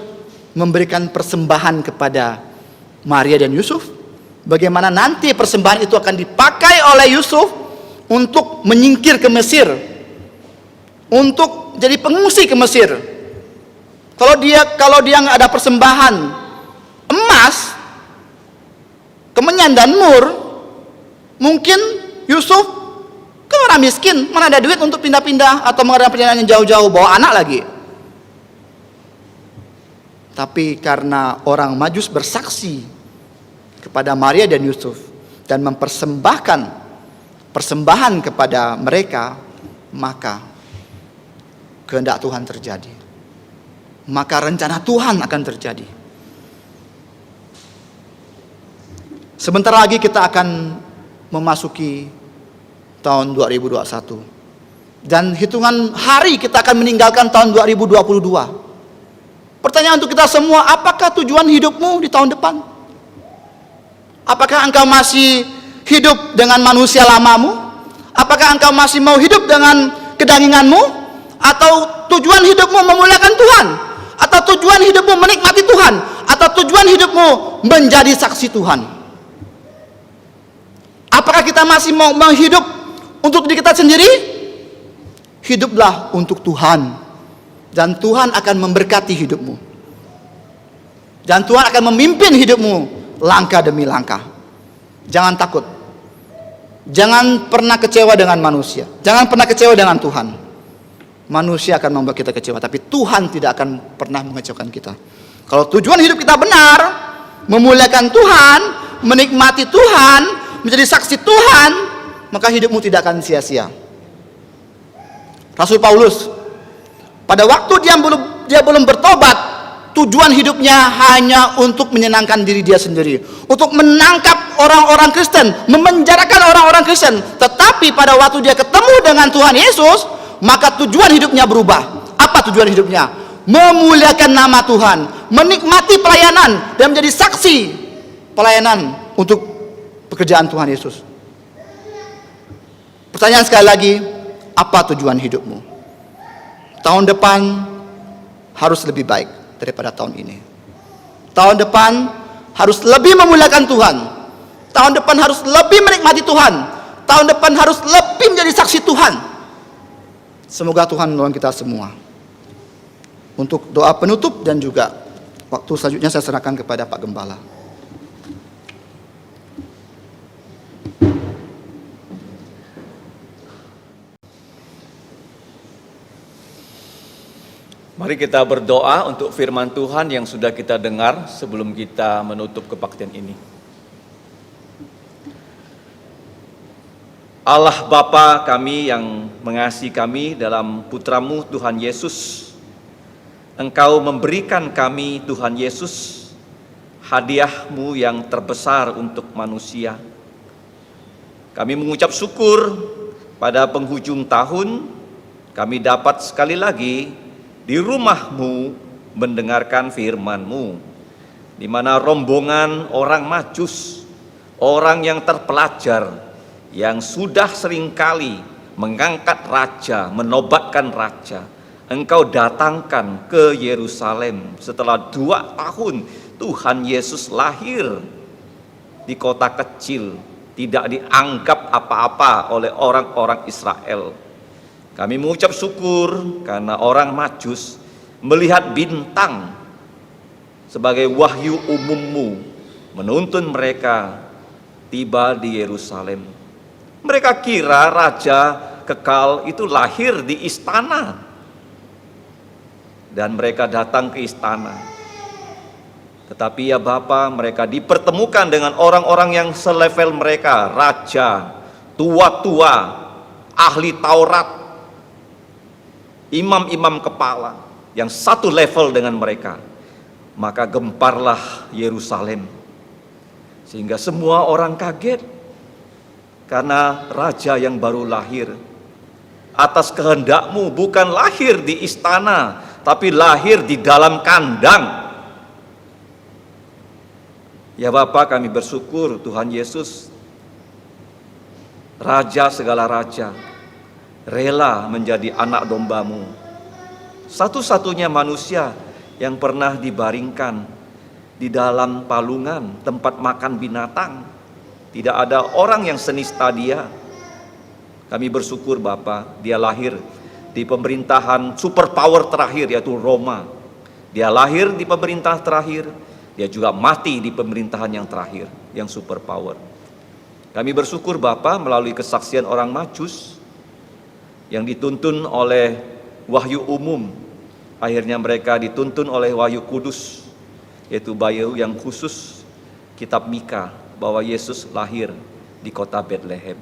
memberikan persembahan kepada Maria dan Yusuf. Bagaimana nanti persembahan itu akan dipakai oleh Yusuf untuk menyingkir ke Mesir. Untuk jadi pengungsi ke Mesir. Kalau dia nggak ada persembahan emas, kemenyan dan mur, mungkin Yusuf kan orang miskin, mana ada duit untuk pindah-pindah atau mengadakan perjalanan yang jauh-jauh, bawa anak lagi. Tapi karena orang Majus bersaksi kepada Maria dan Yusuf dan mempersembahkan persembahan kepada mereka, maka kehendak Tuhan terjadi. Maka rencana Tuhan akan terjadi. Sebentar lagi kita akan memasuki tahun 2021. Dan hitungan hari kita akan meninggalkan tahun 2022. Pertanyaan untuk kita semua, apakah tujuan hidupmu di tahun depan? Apakah engkau masih hidup dengan manusia lamamu? Apakah engkau masih mau hidup dengan kedanginganmu? Atau tujuan hidupmu memuliakan Tuhan? Atau tujuan hidupmu menikmati Tuhan? Atau tujuan hidupmu menjadi saksi Tuhan? Apakah kita masih mau hidup untuk diri kita sendiri? Hiduplah untuk Tuhan. Dan Tuhan akan memberkati hidupmu. Dan Tuhan akan memimpin hidupmu langkah demi langkah. Jangan takut. Jangan pernah kecewa dengan manusia. Jangan pernah kecewa dengan Tuhan. Manusia akan membuat kita kecewa, tapi Tuhan tidak akan pernah mengecewakan kita. Kalau tujuan hidup kita benar, memuliakan Tuhan, menikmati Tuhan, menjadi saksi Tuhan, maka hidupmu tidak akan sia-sia. Rasul Paulus, pada waktu dia belum bertobat, tujuan hidupnya hanya untuk menyenangkan diri dia sendiri, untuk menangkap orang-orang Kristen, memenjarakan orang-orang Kristen. Tetapi pada waktu dia ketemu dengan Tuhan Yesus, maka tujuan hidupnya berubah. Apa tujuan hidupnya? memuliakan nama Tuhan, menikmati pelayanan dan menjadi saksi pelayanan untuk pekerjaan Tuhan Yesus. Pertanyaan sekali lagi, apa tujuan hidupmu? Tahun depan harus lebih baik daripada tahun ini. Tahun depan harus lebih memuliakan Tuhan. Tahun depan harus lebih menikmati Tuhan. Tahun depan harus lebih menjadi saksi Tuhan. Semoga Tuhan menolong kita semua. Untuk doa penutup dan juga waktu selanjutnya saya serahkan kepada Pak Gembala. Mari kita berdoa untuk firman Tuhan yang sudah kita dengar sebelum kita menutup kebaktian ini. Allah Bapa kami yang mengasihi kami dalam putra-Mu Tuhan Yesus, Engkau memberikan kami Tuhan Yesus hadiah-Mu yang terbesar untuk manusia. Kami mengucap syukur pada penghujung tahun kami dapat sekali lagi di rumah-Mu mendengarkan firman-Mu, di mana rombongan orang Majus, orang yang terpelajar, yang sudah seringkali mengangkat raja, menobatkan raja, Engkau datangkan ke Yerusalem setelah 2 tahun Tuhan Yesus lahir di kota kecil, tidak dianggap apa-apa oleh orang-orang Israel. Kami mengucap syukur karena orang Majus melihat bintang sebagai wahyu umum-Mu, menuntun mereka tiba di Yerusalem. Mereka kira raja kekal itu lahir di istana, dan mereka datang ke istana. Tetapi ya Bapa, mereka dipertemukan dengan orang-orang yang selevel mereka, raja, tua-tua, ahli Taurat, imam-imam kepala yang satu level dengan mereka. Maka gemparlah Yerusalem, sehingga semua orang kaget karena raja yang baru lahir atas kehendak-Mu bukan lahir di istana, tapi lahir di dalam kandang. Ya Bapa, kami bersyukur Tuhan Yesus, Raja segala raja, rela menjadi anak domba-Mu, satu-satunya manusia yang pernah dibaringkan di dalam palungan tempat makan binatang. Tidak ada orang yang senista Dia. Kami bersyukur Bapa, Dia lahir di pemerintahan superpower terakhir, yaitu Roma. Dia lahir di pemerintahan terakhir, Dia juga mati di pemerintahan yang terakhir, yang superpower. Kami bersyukur Bapa, melalui kesaksian orang Majus yang dituntun oleh wahyu umum, akhirnya mereka dituntun oleh wahyu kudus, yaitu wahyu yang khusus, kitab Mika, bahwa Yesus lahir di kota Bethlehem.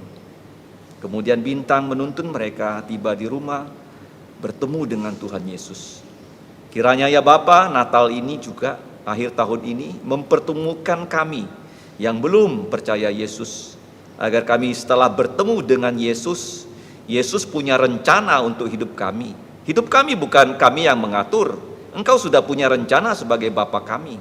Kemudian bintang menuntun mereka tiba di rumah, bertemu dengan Tuhan Yesus. Kiranya ya Bapa, Natal ini juga, akhir tahun ini, mempertemukan kami yang belum percaya Yesus, agar kami setelah bertemu dengan Yesus, Yesus punya rencana untuk hidup kami. Hidup kami bukan kami yang mengatur. Engkau sudah punya rencana sebagai Bapa kami.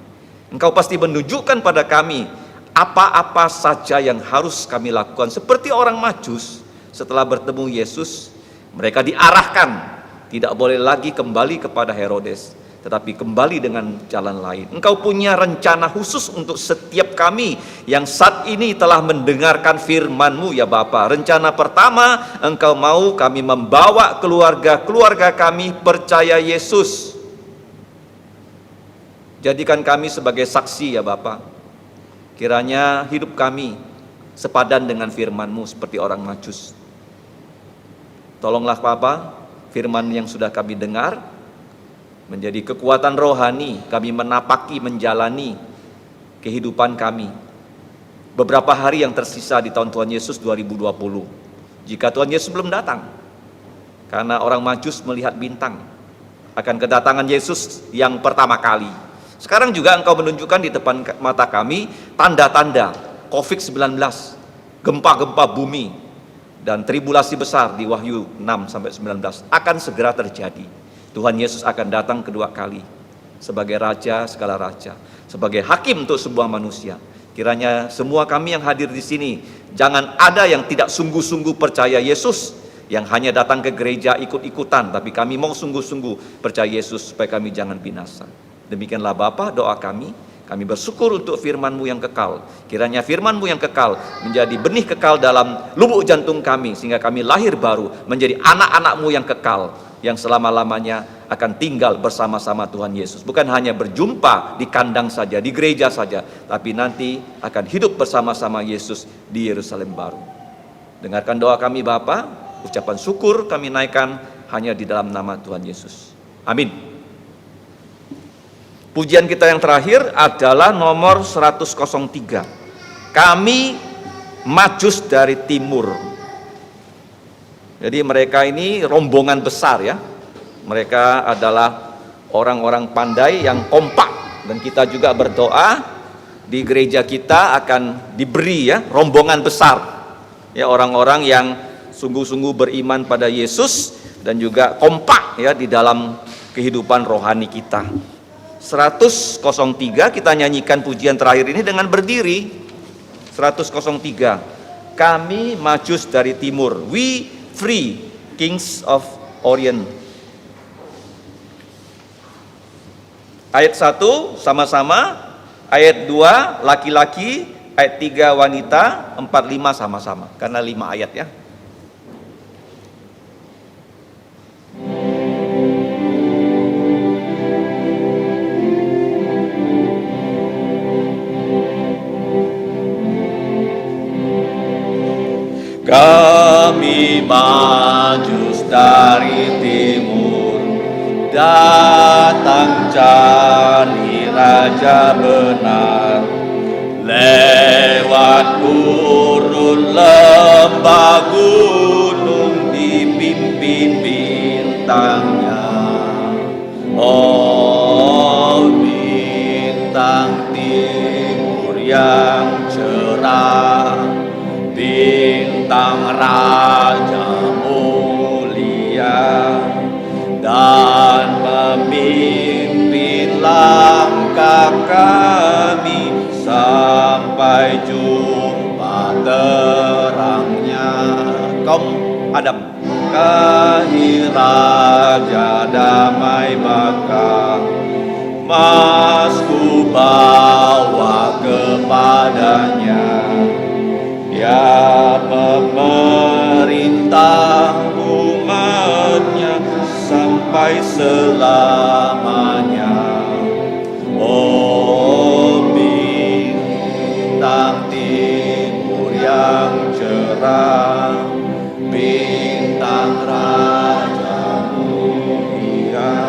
Engkau pasti menunjukkan pada kami apa-apa saja yang harus kami lakukan. Seperti orang Majus, setelah bertemu Yesus, mereka diarahkan, tidak boleh lagi kembali kepada Herodes, tetapi kembali dengan jalan lain. Engkau punya rencana khusus untuk setiap kami yang saat ini telah mendengarkan firman-Mu ya Bapa. Rencana pertama, Engkau mau kami membawa keluarga-keluarga kami percaya Yesus. Jadikan kami sebagai saksi ya Bapa. Kiranya hidup kami sepadan dengan firman-Mu seperti orang Majus. Tolonglah Bapa, firman yang sudah kami dengar menjadi kekuatan rohani kami menapaki, menjalani kehidupan kami beberapa hari yang tersisa di tahun Tuhan Yesus 2020. Jika Tuhan Yesus belum datang, karena orang Majus melihat bintang akan kedatangan Yesus yang pertama kali. Sekarang juga Engkau menunjukkan di depan mata kami tanda-tanda COVID-19, gempa-gempa bumi, dan tribulasi besar di Wahyu 6-19 akan segera terjadi. Tuhan Yesus akan datang kedua kali sebagai Raja segala raja, sebagai hakim untuk sebuah manusia. Kiranya semua kami yang hadir di sini, jangan ada yang tidak sungguh-sungguh percaya Yesus, yang hanya datang ke gereja ikut-ikutan, tapi kami mau sungguh-sungguh percaya Yesus supaya kami jangan binasa. Demikianlah Bapa, doa kami. Kami bersyukur untuk firman-Mu yang kekal. Kiranya firman-Mu yang kekal menjadi benih kekal dalam lubuk jantung kami, sehingga kami lahir baru menjadi anak-anak-Mu yang kekal, yang selama-lamanya akan tinggal bersama-sama Tuhan Yesus. Bukan hanya berjumpa di kandang saja, di gereja saja, tapi nanti akan hidup bersama-sama Yesus di Yerusalem baru. Dengarkan doa kami Bapa, ucapan syukur kami naikkan hanya di dalam nama Tuhan Yesus. Amin. Pujian kita yang terakhir adalah nomor 103. Kami Majus dari Timur. Jadi mereka ini rombongan besar ya. Mereka adalah orang-orang pandai yang kompak, dan kita juga berdoa di gereja kita akan diberi ya rombongan besar. Ya, orang-orang yang sungguh-sungguh beriman pada Yesus dan juga kompak ya di dalam kehidupan rohani kita. 103 kita nyanyikan pujian terakhir ini dengan berdiri. 103. Kami Majus dari Timur. We free kings of Orient. Ayat 1 sama-sama, ayat 2 laki-laki, ayat 3 wanita, 4-5 sama-sama. Karena 5 ayat ya. Kami Majus dari Timur, datang cari Raja benar. Lewat gurun lembah gunung dipimpin bintangnya. Oh bintang timur yang cerah, bintang Raja mulia, dan memimpin langkah kami sampai jumpa terangnya. Kaum Adam, Kahir Raja damai baka, Masku bawa kepadanya. Dia memerintah umatnya sampai selamanya. Oh bintang timur yang cerah, bintang Raja mulia,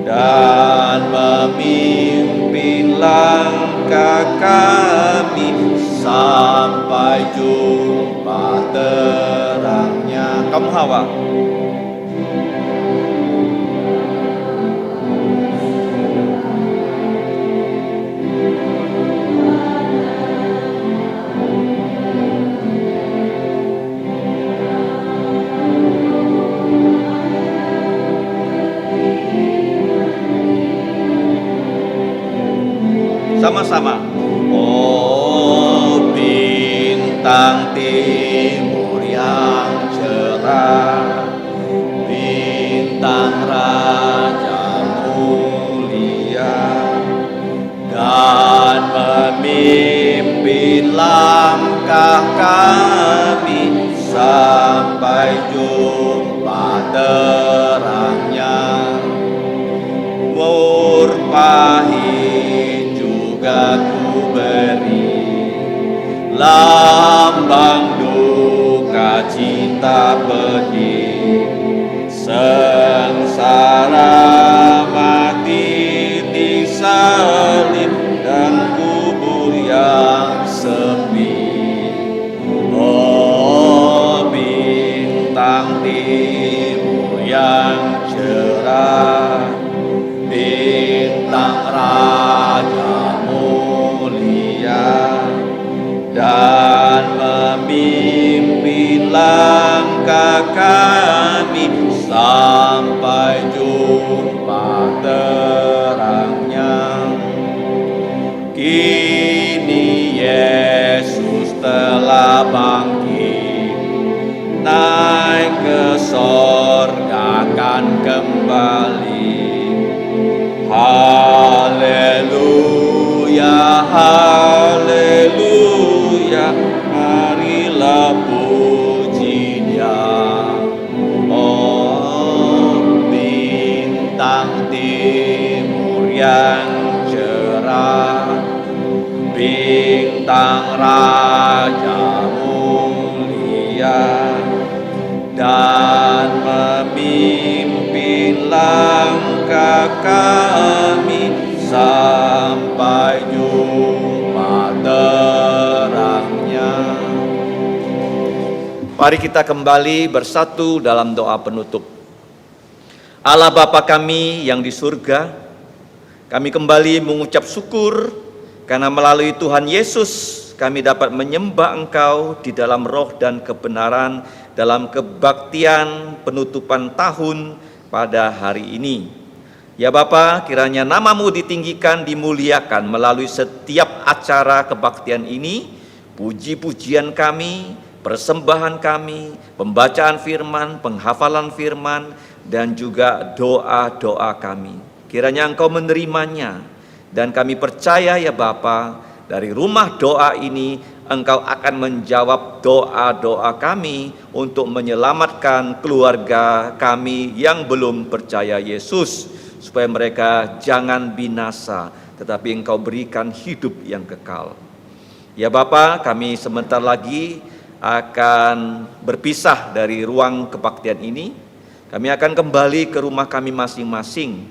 dan memimpin langkah kami sampai jumpa terangnya. Kamu Hawa. Sama-sama. Oh bintang timur yang cerah, bintang Raja mulia, dan memimpin langkah kami sampai jumpa terangnya. Murpahit juga ku beri, lambang duka cita pedih, sengsara mati di salib dan kubur yang sepi. Oh bintang timur yang cerah, bintang Raja mulia, dan memimpin langkah kami sampai jumpa terangnya. Kini Yesus telah bangkit, naik ke sorga akan kembali. Haleluya, haleluya, marilah puji Dia. Oh, bintang timur yang cerah, bintang raja mulia, dan memimpin langkah kami sampai jumpa terangnya. Mari kita kembali bersatu dalam doa penutup. Allah Bapa kami yang di surga, kami kembali mengucap syukur karena melalui Tuhan Yesus kami dapat menyembah Engkau di dalam roh dan kebenaran dalam kebaktian penutupan tahun pada hari ini. Ya Bapa, kiranya nama-Mu ditinggikan, dimuliakan melalui setiap acara kebaktian ini. Puji-pujian kami, persembahan kami, pembacaan firman, penghafalan firman, dan juga doa-doa kami. Kiranya Engkau menerimanya, dan kami percaya ya Bapa, dari rumah doa ini Engkau akan menjawab doa-doa kami untuk menyelamatkan keluarga kami yang belum percaya Yesus, supaya mereka jangan binasa, tetapi Engkau berikan hidup yang kekal. Ya Bapa, kami sebentar lagi akan berpisah dari ruang kebaktian ini. Kami akan kembali ke rumah kami masing-masing.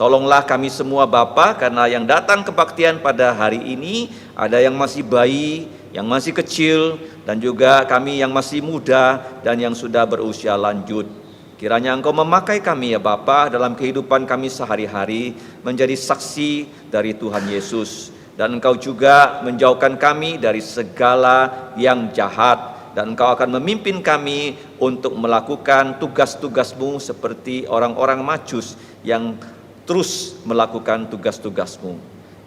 Tolonglah kami semua Bapa, karena yang datang kebaktian pada hari ini ada yang masih bayi, yang masih kecil, dan juga kami yang masih muda dan yang sudah berusia lanjut. Kiranya Engkau memakai kami ya Bapa dalam kehidupan kami sehari-hari menjadi saksi dari Tuhan Yesus. Dan Engkau juga menjauhkan kami dari segala yang jahat. Dan Engkau akan memimpin kami untuk melakukan tugas-tugas-Mu seperti orang-orang Majus yang terus melakukan tugas-tugas-Mu.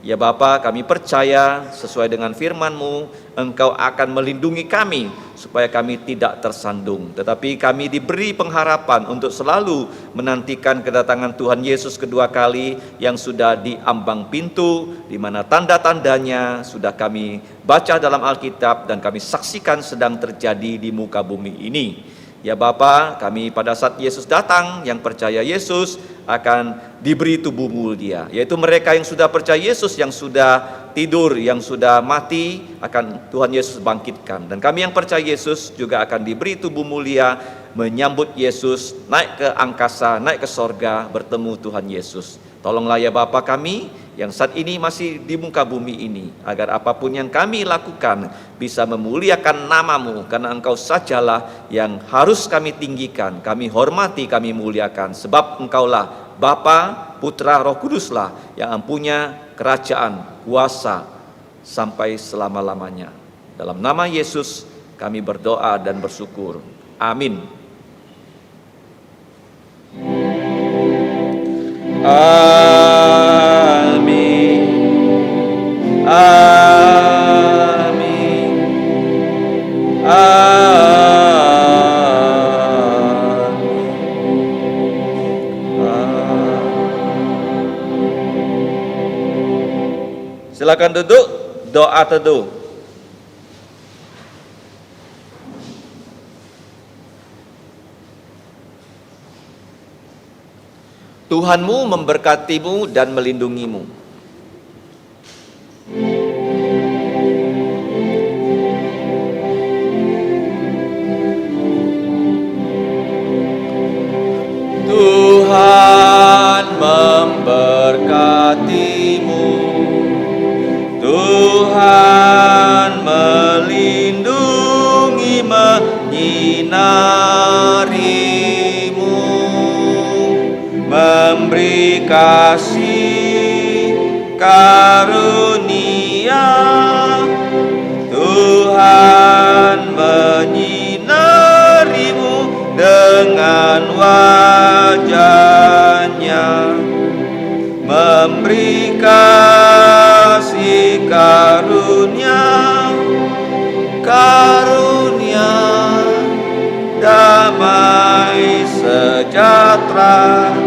Ya Bapa, kami percaya sesuai dengan firman-Mu, Engkau akan melindungi kami supaya kami tidak tersandung. Tetapi kami diberi pengharapan untuk selalu menantikan kedatangan Tuhan Yesus kedua kali yang sudah di ambang pintu, di mana tanda-tandanya sudah kami baca dalam Alkitab dan kami saksikan sedang terjadi di muka bumi ini. Ya Bapa, kami pada saat Yesus datang, yang percaya Yesus akan diberi tubuh mulia, yaitu mereka yang sudah percaya Yesus, yang sudah tidur, yang sudah mati, akan Tuhan Yesus bangkitkan. Dan kami yang percaya Yesus juga akan diberi tubuh mulia, menyambut Yesus, naik ke angkasa, naik ke sorga, bertemu Tuhan Yesus. Tolonglah ya Bapa kami yang saat ini masih di muka bumi ini, agar apapun yang kami lakukan bisa memuliakan nama-Mu, karena Engkau sajalah yang harus kami tinggikan, kami hormati, kami muliakan, sebab Engkaulah Bapa, Putra, Roh Kuduslah yang punya kerajaan, kuasa sampai selama-lamanya. Dalam nama Yesus kami berdoa dan bersyukur. Amin. Amin. Amin. Silakan duduk, doa teduh. Tuhanmu memberkatimu dan melindungimu. Tuhan memberkatimu. Tuhan melindungi, menyinarimu, memberi kasih karunia. Tuhan menyinarimu dengan wajahnya, memberi kasih karunia, karunia damai sejahtera